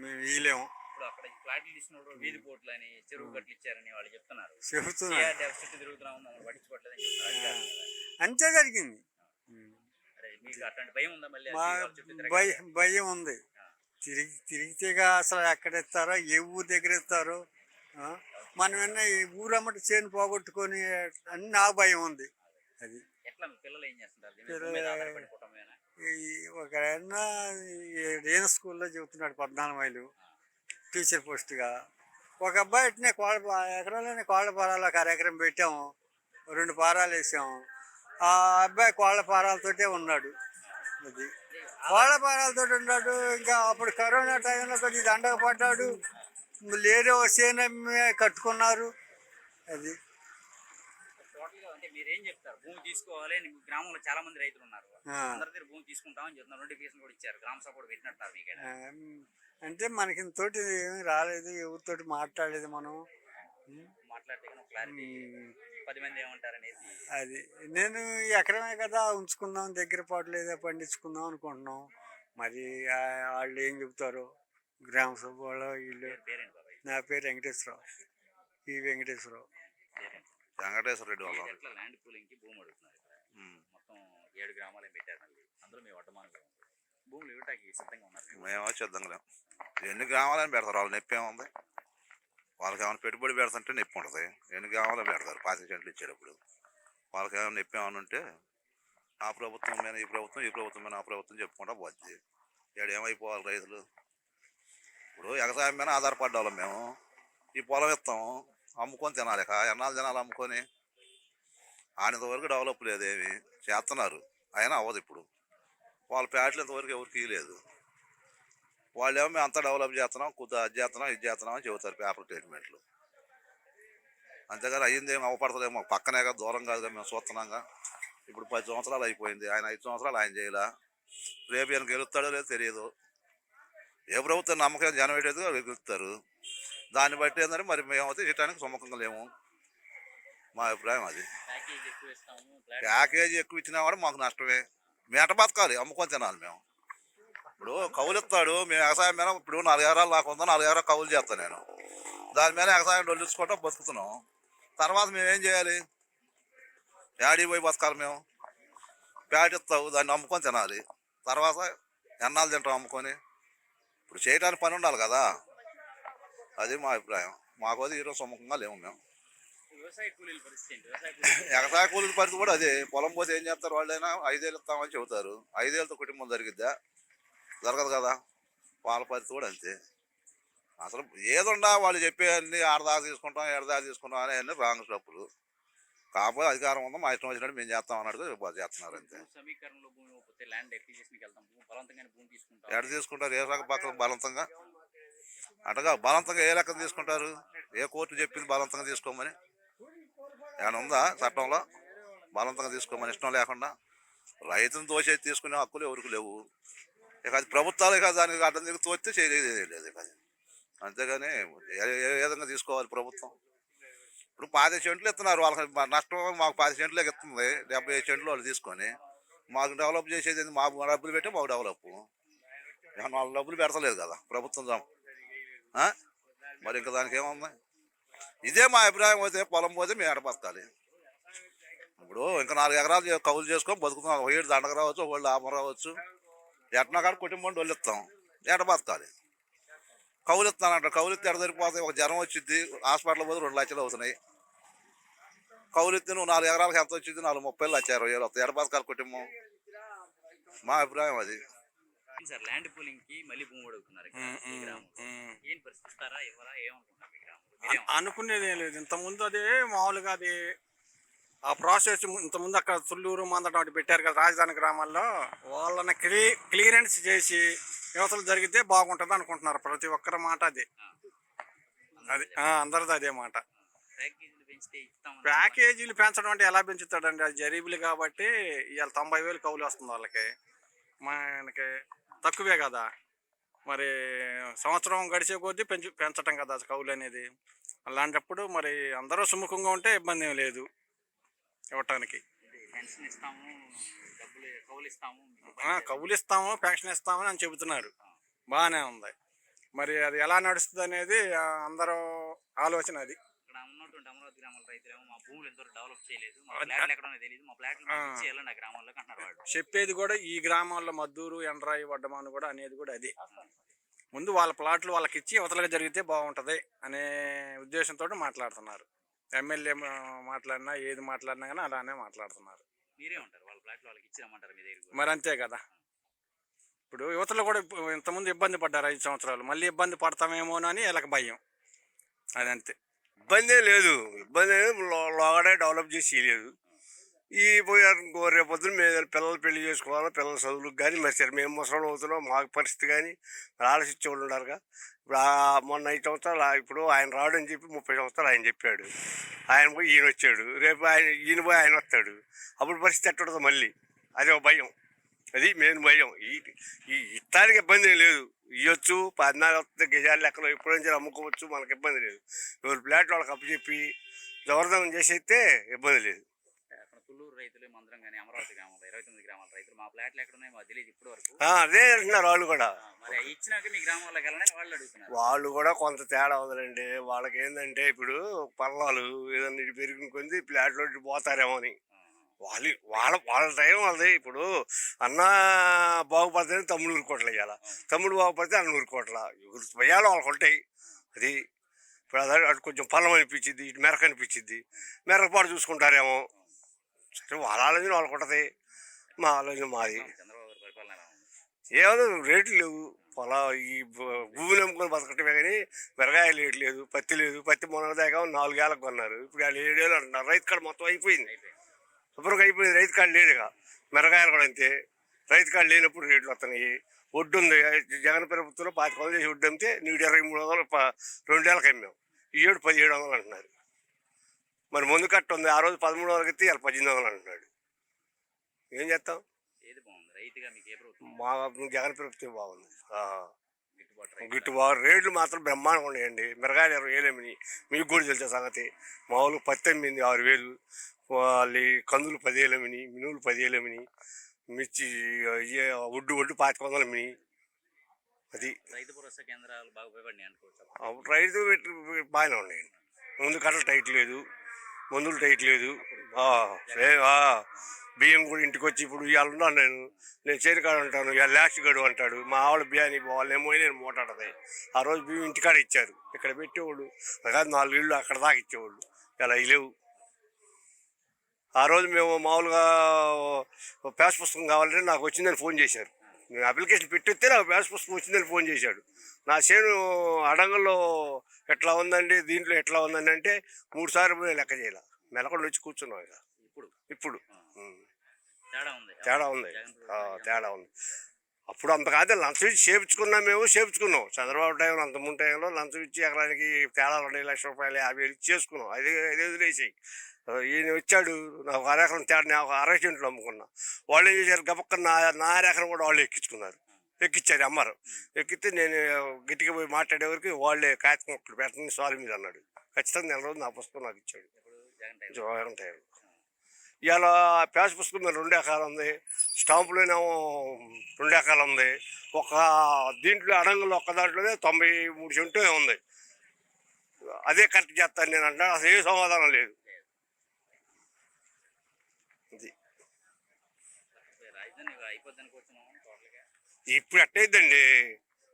[SPEAKER 11] మేము ఇవ్వలేము.
[SPEAKER 1] ఇప్పుడు అక్కడ ఫ్లాట్లు తీసుకున్నప్పుడు వీధి పోట్లు అని చెరువు గట్లు ఇచ్చారని వాళ్ళు చెప్తున్నారు.
[SPEAKER 11] చెబుతున్నారు
[SPEAKER 1] చుట్టూ తిరుగుతున్నాము మమ్మల్ని పట్టించుకోవట్లేదని చెప్తున్నారు.
[SPEAKER 11] అంతే జరిగింది.
[SPEAKER 1] మీకు అట్లాంటి భయం ఉందా? మళ్ళీ
[SPEAKER 11] మా భయం ఉంది. తిరిగితేగా అసలు ఎక్కడ ఇస్తారో, ఏ ఊరు దగ్గర ఇస్తారో. మనం ఏమన్నా ఈ ఊరమ్మటి చేను పోగొట్టుకొని అని నాకు భయం ఉంది. అది
[SPEAKER 1] ఎట్లా మీ పిల్లలు ఏం చేస్తుంటారు? దీని మీద ఆధారపడి కుటుంబమేనా?
[SPEAKER 11] ఒక ఆయన రేణ స్కూల్లో చెబుతున్నాడు 14 మైలు టీచర్ పోస్ట్గా. ఒక అబ్బాయి ఇట్నే ఎకరంలోనే కోళ్ళ పారాలు ఒక అరెకరం పెట్టాము, 2 పారాలు వేసాము. ఆ అబ్బాయి కోళ్ళ పారాలతోటే ఉన్నాడు. అది కోళ్ళ పారాలతో ఉన్నాడు. ఇంకా అప్పుడు కరోనా టైంలో కొద్దిగా దండగ పడ్డాడు. లేదో సేన కట్టుకున్నారు. అది
[SPEAKER 1] టోటల్గా అంటే మీరు ఏం చెప్తారు? భూమి తీసుకోవాలి, గ్రామంలో చాలా మంది రైతులు ఉన్నారు, అందరి దగ్గర భూమి తీసుకుంటామని చెప్తున్నారు. నోటిఫికేషన్ కూడా ఇచ్చారు, గ్రామ సభ కూడా పెట్టినట్టారు మీకు.
[SPEAKER 11] అంటే మనకి తోటి ఏమీ రాలేదు, ఎవరితోటి మాట్లాడలేదు మనం.
[SPEAKER 1] మాట్లాడితే క్లారిటీ 10 మంది ఏమంటారు అనేది.
[SPEAKER 11] అది నేను ఎకరమే కదా ఉంచుకుందాం, దగ్గర పాటు లేదా పండించుకుందాం అనుకుంటున్నాం. మరి వాళ్ళు ఏం చెబుతారో గ్రామ సభ వాళ్ళు వీళ్ళు.
[SPEAKER 1] పేరేంటి బాబాయ్?
[SPEAKER 11] నా పేరు వెంకటేశ్వరరావు, ఈ వెంకటేశ్వరరావు.
[SPEAKER 6] వెంకటేశ్వర రెడ్డి వాళ్ళ
[SPEAKER 1] ఎట్లా ల్యాండ్ పూలింగ్కి భూమి అడుగుతున్నారు ఇక్కడ? మొత్తం 7 గ్రామాలు ఏం పెట్టారు, మళ్ళీ అందులో మీ వడ్డమానం భూములు ఇవ్వటానికి సిద్ధంగా ఉన్నారు.
[SPEAKER 6] మేము సిద్ధంగా ఎన్ని గ్రామాలని పెడతారు, వాళ్ళు నొప్పి ఏముంది? వాళ్ళకి ఏమైనా పెట్టుబడి పెడతాంటే నొప్పి ఉంటుంది. ఎన్ని గ్రామాలు పెడతారు 25 సెంట్లు ఇచ్చేటప్పుడు. వాళ్ళకి ఏమైనా నొప్పి ఏమైనా ఉంటే ఆ ప్రభుత్వం మీద ఈ ప్రభుత్వం, ఈ ప్రభుత్వం మీద ఆ ప్రభుత్వం చెప్పుకుంటా పోద్ది. ఇక్కడ ఏమైపోవాలి రైతులు? ఇప్పుడు వ్యవసాయం మీద ఆధారపడ్డాం మేము. ఈ పొలం ఇస్తాము, అమ్ముకొని తినాలి. ఎన్నాళ్ళు తినాలి అమ్ముకొని? ఆనంతవరకు డెవలప్ లేదేమి చేస్తున్నారు, అయినా అవ్వదు. ఇప్పుడు వాళ్ళ ప్యాట్లు ఇంతవరకు ఎవరికి ఇవ్వలేదు. వాళ్ళు ఏమో మేము అంతా డెవలప్ చేస్తున్నాం, అది చేస్తున్నాం, ఇది చేస్తున్నాం అని చెబుతారు పేపర్ స్టేట్మెంట్లు. అంతేగాని అయ్యింది ఏమి అవ్వపడతలేమో. పక్కనే కదా, దూరం కాదుగా, మేము చూస్తున్నాంగా. ఇప్పుడు 10 సంవత్సరాలు అయిపోయింది, ఆయన 5 సంవత్సరాలు ఆయన చేయలే. రేపు ఈయన గెలుస్తాడో లేదో తెలియదు. ఏ ప్రభుత్వం నమ్మకం జనం పెట్టేది గెలుస్తారు. దాన్ని బట్టి ఏంటంటే మరి మేమైతే ఇవ్వడానికి సుముఖంగా లేము. మా అభిప్రాయం అది. ప్యాకేజీ ఎక్కువ ఇచ్చినా కూడా మాకు నష్టమే. మేట బతకాలి, అమ్ముకొని తినాలి మేము. ఇప్పుడు కౌలు ఇస్తాడు, మేము వ్యవసాయం మీద ఇప్పుడు 4 ఎకరాలు నాకు ఉందో 4 ఎకరాలు కౌలు చేస్తాను నేను. దాని మీద వ్యవసాయం డొల్లించుకుంటా బతుకుతున్నాం. తర్వాత మేము ఏం చేయాలి? యాడికి పోయి బతకాలి మేము? ప్యాట్ ఇస్తావు, దాన్ని అమ్ముకొని తినాలి. తర్వాత ఎన్నాళ్ళు తింటాం అమ్ముకొని? ఇప్పుడు చేయడానికి పని ఉండాలి కదా. అది మా అభిప్రాయం. మాకు అది ఈరోజు సుముఖంగా లేము మేము.
[SPEAKER 1] వ్యవసాయ కూలీల పరిస్థితి
[SPEAKER 6] వ్యవసాయ కూలీల పరిస్థితి కూడా అదే. పొలం పోతే ఏం చేస్తారు? వాళ్ళైనా 5 ఏళ్ళు ఇస్తామని చెబుతారు. 5 ఏళ్ళతో కుటుంబం జరిగిద్దా? జరగదు కదా. వాళ్ళ పరిస్థితి కూడా అంతే. అసలు ఏదుండా వాళ్ళు చెప్పేవన్నీ ఆడదాకా తీసుకుంటాం, ఏడదాకా తీసుకుంటాం అని అన్నీ రాంగ్ స్టెప్పులు. కాకపోతే అధికారం ఉందో మా ఇష్టం వచ్చినట్టు మేము చేస్తాం అన్నట్టు చేస్తున్నారు అంతే.
[SPEAKER 1] సమీకరణలో భూమి పోతే ల్యాండ్ ఎక్విజిషన్కి వెళ్తాం, బలవంతంగా భూమి తీసుకుంటాం.
[SPEAKER 6] ఎక్కడ తీసుకుంటారు? ఏ రకం పక్కన బలవంతంగా? అటగా బలవంతంగా ఏ లెక్కన తీసుకుంటారు? ఏ కోర్టు చెప్పింది బలవంతంగా తీసుకోమని? ఏమైనా ఉందా చట్టంలో బలవంతంగా తీసుకోమని? ఇష్టం లేకుండా రైతును తోసేది తీసుకునే హక్కులు ఎవరికి లేవు. ఇక అది ప్రభుత్వాలు ఇక దానికి అడ్డం తిరిగి తోస్తే చేయలేదు లేదు. ఇక అంతేగాని ఏ విధంగా తీసుకోవాలి ప్రభుత్వం? ఇప్పుడు 50 సెంట్లు ఇస్తున్నారు, వాళ్ళకి నష్టం మాకు 10 సెంట్లకి ఇస్తుంది. 75 సెంట్లు వాళ్ళు తీసుకొని మాకు డెవలప్ చేసేది, మాకు డబ్బులు పెట్టి మాకు డెవలప్. వాళ్ళు డబ్బులు పెడతలేదు కదా ప్రభుత్వం. మరి ఇంకా దానికి ఏముంది? ఇదే మా అభిప్రాయం. పోతే పొలం పోతే మేము ఎడ బతకాలి. ఇప్పుడు ఇంకా 4 ఎకరాలు కౌలు చేసుకొని బతుకుతున్నాం. ఒకటి దండగ రావచ్చు, ఒకళ్ళు లాభం రావచ్చు. ఎట్నా కాడ కుటుంబం డొల్లిస్తాం, ఎట బతకాలి? కౌలు ఇస్తానంట, కౌలు ఇస్తే ఎడ సరిపోతాయి? ఒక జ్వరం వచ్చింది, హాస్పిటల్ పోతే 2 లక్షలు అవుతున్నాయి.
[SPEAKER 3] కౌలు ఎత్తి నువ్వు 4 ఎకరాలకు ఎంత వచ్చింది 4 30 వచ్చారు 20 వస్తాయి ఎడ బతకాలి కుటుంబం మా అభిప్రాయం అది.
[SPEAKER 1] సార్ ల్యాండ్ పూలింగ్ కి మళ్ళీ భూమి అడుగుతున్నారు ఇక్కడ ఈ గ్రామం. ఏం పరిస్థితి ఇస్తారా ఇవ్వరా ఏమనుకుంటున్నారు మీ గ్రామం? మీరేం
[SPEAKER 9] అనుకునేది ఏం లేదు. ఇంతకుముందు అది మామూలుగా అది ఆ ప్రాసెస్ ఇంతకుముందు అక్కడ తుళ్ళూరు మందడం అటు పెట్టారు కదా రాజధాని గ్రామాల్లో, వాళ్ళని క్లియరెన్స్ చేసి యువతలు జరిగితే బాగుంటుంది అనుకుంటున్నారు. ప్రతి ఒక్కరి మాట అది అందరిది అదే మాట.
[SPEAKER 1] ప్యాకేజీలు పెంచితే ఇస్తామని
[SPEAKER 9] ప్యాకేజీలు పెంచడం అంటే ఎలా పెంచుతాడండి? అది జరీబులు కాబట్టి ఇవాళ 90,000 కౌలు వస్తుంది వాళ్ళకి, మనకి తక్కువే కదా. మరి సంవత్సరం గడిచే కొద్దీ పెంచటం కదా కౌలు అనేది. అలాంటప్పుడు మరి అందరూ సుముఖంగా ఉంటే ఇబ్బంది ఏం లేదు ఇవ్వటానికి.
[SPEAKER 1] పెన్షన్ ఇస్తాము, డబ్బులు కౌలు ఇస్తాము,
[SPEAKER 9] కౌలు ఇస్తాము, పెన్షన్ ఇస్తామని అని చెబుతున్నారు. బాగానే ఉంది. మరి అది ఎలా నడుస్తుంది అనేది అందరూ ఆలోచన. అది
[SPEAKER 1] ఇక్కడ ఉన్నటువంటి అమరావతి గ్రామాల రైతులేమో మా భూములు ఎంతో డెవలప్ చేయలేదు, మా ప్లాట్లు ఎక్కడో తెలియదు, మా ప్లాట్లు చేయాలని ఆ గ్రామాల్లోకి అంటున్నారు వాళ్ళు.
[SPEAKER 9] చెప్పేది కూడా ఈ గ్రామాల్లో మద్దూరు, ఎండ్రాయి, వడ్డమాను కూడా అనేది కూడా అదే. ముందు వాళ్ళ ప్లాట్లు వాళ్ళకి ఇచ్చి యువతలుగా జరిగితే బాగుంటుంది అనే ఉద్దేశంతో మాట్లాడుతున్నారు. ఎమ్మెల్యే మాట్లాడినా ఏది మాట్లాడినా కానీ అలానే మాట్లాడుతున్నారు.
[SPEAKER 1] మీరేమంటారు? వాళ్ళ ప్లాట్లు వాళ్ళకి ఇచ్చిరమ్మంటారు మీ దగ్గర?
[SPEAKER 9] మరి అంతే కదా. ఇప్పుడు యువతలు కూడా ఇంతకుముందు ఇబ్బంది పడ్డారు 5 సంవత్సరాలు, మళ్ళీ ఇబ్బంది పడతామేమోనని వీళ్ళకి భయం. అదంతే.
[SPEAKER 4] ఇబ్బంది లేదు, ఇబ్బంది లోగడే డెవలప్ చేసి లేదు. ఈ పోయారు ఇంకో రేపొద్దున మేము పిల్లలు పెళ్లి చేసుకోవాలి, పిల్లల చదువులకు కానీ మరి సరే మేము ముసలు అవుతున్నాం, మాకు పరిస్థితి కానీ ఆలోచించే వాళ్ళు ఉన్నారుగా. ఇప్పుడు మొన్న 5 సంవత్సరాలు ఇప్పుడు ఆయన రావడం చెప్పి 30 సంవత్సరాలు ఆయన చెప్పాడు. ఆయన పోయి ఈయన వచ్చాడు, రేపు ఈయన పోయి ఆయన వస్తాడు. అప్పుడు పరిస్థితి ఎట్టుంటుందో మళ్ళీ అది ఒక భయం. అది మెయిన్ భయం. ఈ ఇష్టానికి ఇబ్బంది ఏం లేదు. ఇవ్వచ్చు 14 గజాల లెక్కలో ఎప్పటి నుంచి అమ్ముకోవచ్చు, మనకు ఇబ్బంది లేదు. ఎవరు ప్లాట్ వాళ్ళకి అప్పచెప్పి జబర్దం చేసేస్తే ఇబ్బంది లేదు.
[SPEAKER 1] అక్కడ తుళ్ళూరు రైతులు మందరం కానీ అమరావతి గ్రామంలో 29 గ్రామాల రైతులు మా ప్లాట్లు ఎక్కడ ఉన్నాయో మాకు తెలియదు ఇప్పటి వరకు.
[SPEAKER 4] అదే అంటున్నారు వాళ్ళు కూడా.
[SPEAKER 1] మరి ఇచ్చినాక మీ గ్రామాల్లోకి వెళ్ళని వాళ్ళు అడుగుతున్నారు.
[SPEAKER 4] వాళ్ళు కూడా కొంత తేడా ఉందండి. వాళ్ళకి ఏంటంటే ఇప్పుడు పల్లాలు ఏదన్నా ఇటు పెరిగిన కొంది ప్లాట్లో పోతారేమో అని వాళ్ళ టైం వాళ్ళది. ఇప్పుడు అన్న బాగుపడితేనే తమ్ముడు ఊరుకోవట్లే, ఇవ్వాలి తమ్ముడు బాగుపడితే అన్న ఊరుకోవట్లా. భయాలు వాళ్ళకి ఉంటాయి. అది ఇప్పుడు అటు కొంచెం పల్లం అనిపించింది, ఇటు మెరక అనిపించింది, మెరకపాటు చూసుకుంటారేమో. సరే వాళ్ళ ఆలోచన వాళ్ళకు ఉంటుంది, మా ఆలోచన మాది.
[SPEAKER 1] చంద్రబాబు గారి పరిపాలన ఎలా ఉంది?
[SPEAKER 4] ఏమో రేట్లు లేవు. ఈ భూమి నమ్ముకొని బతకటమే కానీ మిరగాయలు రేటు లేదు, పత్తి లేదు. పత్తి మొన్న దాకా 4 ఏళ్ళకు కొన్నారు, ఇప్పుడు వాళ్ళు 7 ఏళ్ళు అంటున్నారు. రైతు కాడ మొత్తం అయిపోయింది, శుభ్రంగా అయిపోయింది. రైతు కాడ లేదుగా. మిరగాయలు కూడా అంతే, రైతు కాడ లేనప్పుడు రేట్లు వస్తున్నాయి. ఒడ్డు ఉంది, జగన్ ప్రభుత్వంలో 2500 చేసి ఒడ్డు అమ్మితే 12300 2 ఏళ్ళకి అమ్మాం. ఈ ఏడు 1700 అంటున్నారు. మరి ముందు కట్ట ఉంది, ఆ రోజు 1300 ఎత్తి ఇలా 1800 అంటున్నాడు. ఏం చేస్తాం?
[SPEAKER 1] ఏది బాగుంది రైతుగా మీకు? ఏ ప్రభుత్వం?
[SPEAKER 4] మా జగన్ ప్రభుత్వం బాగుంది.
[SPEAKER 1] గిట్టుబాటు
[SPEAKER 4] రేట్లు మాత్రం బ్రహ్మాండంగా ఉన్నాయండి. మిరగాయలు 20,000 అమ్మినాయి. మీకు కూడా తెలిసే సంగతి. మామూలు పత్తి అమ్మింది 6000, వాళ్ళు కందులు 10,000 అమ్మినాయి, మినువులు 10,000 అమ్మినాయి, మిర్చి ఒడ్డు 2500 అమ్మినాయి. అది
[SPEAKER 1] రైతు భరోసా కేంద్రాలు బాగా ఉపయోగపడినాయి అనుకోవచ్చు.
[SPEAKER 4] రైతు బాగానే ఉన్నాయండి. ముందు కట్టలు టైట్ లేదు, మందులు టైట్ లేదు. బియ్యం కూడా ఇంటికి వచ్చి ఇప్పుడు ఇవాళ ఉన్నాను నేను చేరికాడ ఉంటాను, ఇవాళ లాస్ట్ గడు అంటాడు. మా ఆవిడ బియ్యాన్ని వాళ్ళేమో నేను మూటాడతాయి. ఆ రోజు బియ్యం ఇంటికాడ ఇచ్చారు, ఇక్కడ పెట్టేవాళ్ళు. కాదు 4 ఇళ్ళు అక్కడ దాకా ఇచ్చేవాళ్ళు. ఇలా లేవు. ఆ రోజు మేము మామూలుగా ప్యాస్ పుస్తకం కావాలంటే నాకు వచ్చిందని ఫోన్ చేశారు. నేను అప్లికేషన్ పెట్టిస్తే నాకు ప్యాస్ పుస్తకం వచ్చిందని ఫోన్ చేశాడు. నా చేను అడంగల్లో ఎట్లా ఉందండి, దీంట్లో ఎట్లా ఉందండి అంటే 3 సార్లు నేను లెక్క చేయాల. మెలకుండా వచ్చి కూర్చున్నాం. ఇక ఇప్పుడు తేడా ఉంది, తేడా ఉంది. అప్పుడు అంత కాదు, లంచం ఇచ్చి చేపించుకున్నాం. మేము చేపించుకున్నాం. చంద్రబాబు టైంలో అంత ముందు టైంలో లంచం ఇచ్చి ఎకరానికి తేడాలు 2 లక్షల రూపాయలు 50,000 ఇచ్చి చేసుకున్నాం. అదే వదిలేసాయి. ఈయన వచ్చాడు, నాకు 1/2 ఎకరం తేడా, నేను 60 సెంట్లు అమ్ముకున్నా. వాళ్ళు ఏం చేశారు, గబక్కన నా 1/2 ఎకరం కూడా వాళ్ళు ఎక్కించుకున్నారు. ఎక్కిచ్చారు, అమ్మారు. ఎక్కితే నేను గట్టిగా పోయి మాట్లాడేవరకు వాళ్ళే కాగితం ఒక్కటి పెట్టండి సారీ మీద అన్నాడు. ఖచ్చితంగా 1 నెల రోజు నా పుస్తకం నాకు ఇచ్చాడు. జగన్ టైం. ఇవాళ ప్యాస్ పుస్తకం మీద 2 ఎకరాలు ఉంది, స్టాంపులోనేమో 2 ఎకరాలు ఉంది. ఒక దీంట్లో అడంగులో ఒక్క దాంట్లోనే 93 సెంటు ఉంది. అదే కరెక్ట్ చేస్తాను నేను అంటే అసలు ఏ సమాధానం లేదు. ఇప్పుడు ఎట్టయిద్దండి,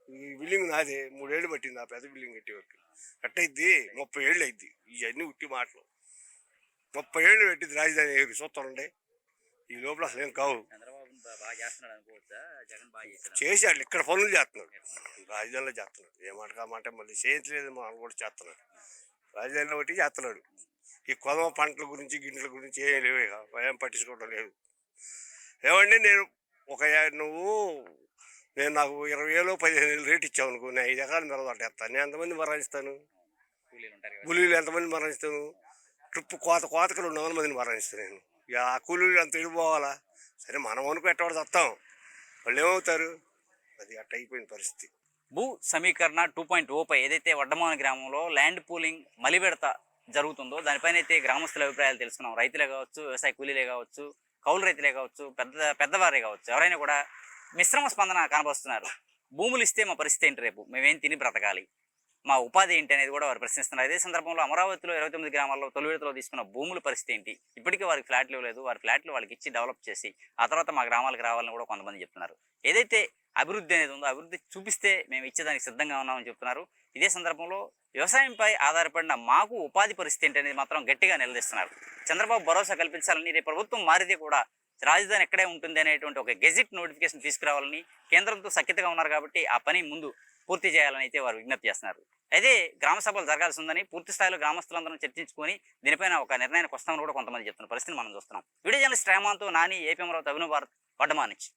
[SPEAKER 4] ఈ బిల్డింగ్ నాదే 3 ఏళ్ళు పట్టింది. ఆ పెద్ద బిల్డింగ్ కట్టే వరకు ఎట్టయిద్ది 30 ఏళ్ళు అయింది. ఇవన్నీ ఉట్టి మాటలు.
[SPEAKER 3] 30 ఏళ్ళు పెట్టింది రాజధాని చూస్తానండి. ఈ లోపల అసలు ఏం కావు.
[SPEAKER 1] చంద్రబాబు బాగా చేస్తున్నాడు అనుకోవచ్చా? జగన్ బాగా చేశాడు.
[SPEAKER 3] చేశాడు, ఇక్కడ పనులు చేస్తున్నాడు, రాజధానిలో చేస్తున్నాడు. ఏమాట కామంటే మళ్ళీ చేయించలేదు, మనం కూడా చేస్తున్నాడు. రాజధానిలో బట్టి చేస్తున్నాడు. ఈ కొదవ పంటల గురించి గింటల గురించి ఏం లేవు, ఏం పట్టించుకోవడం లేదు. ఏమండి నేను నాకు 20,000 15,000 రేట్ ఇచ్చావు అనుకో, నేను 5 ఎకరాలు మెరగొట్టేస్తాను. నేను ఎంతమంది మరణిస్తాను?
[SPEAKER 1] కూలీలు ఉంటారు కదా.
[SPEAKER 3] కూలీలు ఎంతమంది మరణిస్తాను? ట్రిప్ కోతకు 200 మందిని మరణిస్తాను నేను. ఆ కూలీలు అంత వెళ్ళిపోవాలా? సరే మనం వణుకు పెట్టవాడు చస్తాం, వాళ్ళు ఏమవుతారు? అది అట్ట అయిపోయిన పరిస్థితి.
[SPEAKER 1] భూ సమీకరణ 2.0పై ఏదైతే వడ్డమాన గ్రామంలో ల్యాండ్ పూలింగ్ మలివిడత జరుగుతుందో దానిపైన అయితే గ్రామస్తుల అభిప్రాయాలు తెలుసుకున్నాం. రైతులే కావచ్చు, వ్యవసాయ కూలీలే కావచ్చు, కౌలు రైతులే కావచ్చు, పెద్దవారే కావచ్చు, ఎవరైనా కూడా మిశ్రమ స్పందన కనబరుస్తున్నారు. భూములు ఇస్తే మా పరిస్థితి ఏంటి, రేపు మేమేం తిని బ్రతకాలి, మా ఉపాధి ఏంటి అనేది కూడా వారు ప్రశ్నిస్తున్నారు. అదే సందర్భంలో అమరావతిలో 29 గ్రామాల్లో తొలి విడతలో తీసుకున్న భూముల పరిస్థితి ఏంటి, ఇప్పటికీ వారికి ఫ్లాట్లు ఇవ్వలేదు, వారి ఫ్లాట్లు వాళ్ళకి ఇచ్చి డెవలప్ చేసి ఆ తర్వాత మా గ్రామాలకు రావాలని కూడా కొంతమంది చెప్తున్నారు. ఏదైతే అభివృద్ధి అనేది ఉందో అభివృద్ధి చూపిస్తే మేము ఇచ్చేదానికి సిద్ధంగా ఉన్నామని చెప్తున్నారు. ఇదే సందర్భంలో వ్యవసాయంపై ఆధారపడిన మాకు ఉపాధి పరిస్థితి ఏంటి అనేది మాత్రం గట్టిగా నిలదీస్తున్నారు. చంద్రబాబు భరోసా కల్పించాలని, రేపు ప్రభుత్వం మారితే కూడా రాజధాని ఎక్కడే ఉంటుంది అనేటువంటి ఒక గెజిట్ నోటిఫికేషన్ తీసుకురావాలని కేంద్రంతో సఖ్యతగా ఉన్నారు కాబట్టి ఆ పని ముందు పూర్తి చేయాలని అయితే వారు విజ్ఞప్తి చేస్తున్నారు. అయితే గ్రామ సభలు జరగాల్సి ఉందని పూర్తి స్థాయిలో గ్రామస్తులందరూ చర్చించుకొని దీనిపైన ఒక నిర్ణయానికి వస్తామని కూడా కొంతమంది చెప్తున్న పరిస్థితిని మనం చూస్తున్నాం. వీడియో జర్నలిస్ట్ రేమాంతో నాని, ఏపీ అమరావతి, అభినవ్ భారత్, వడ్డమాన్ నుంచి.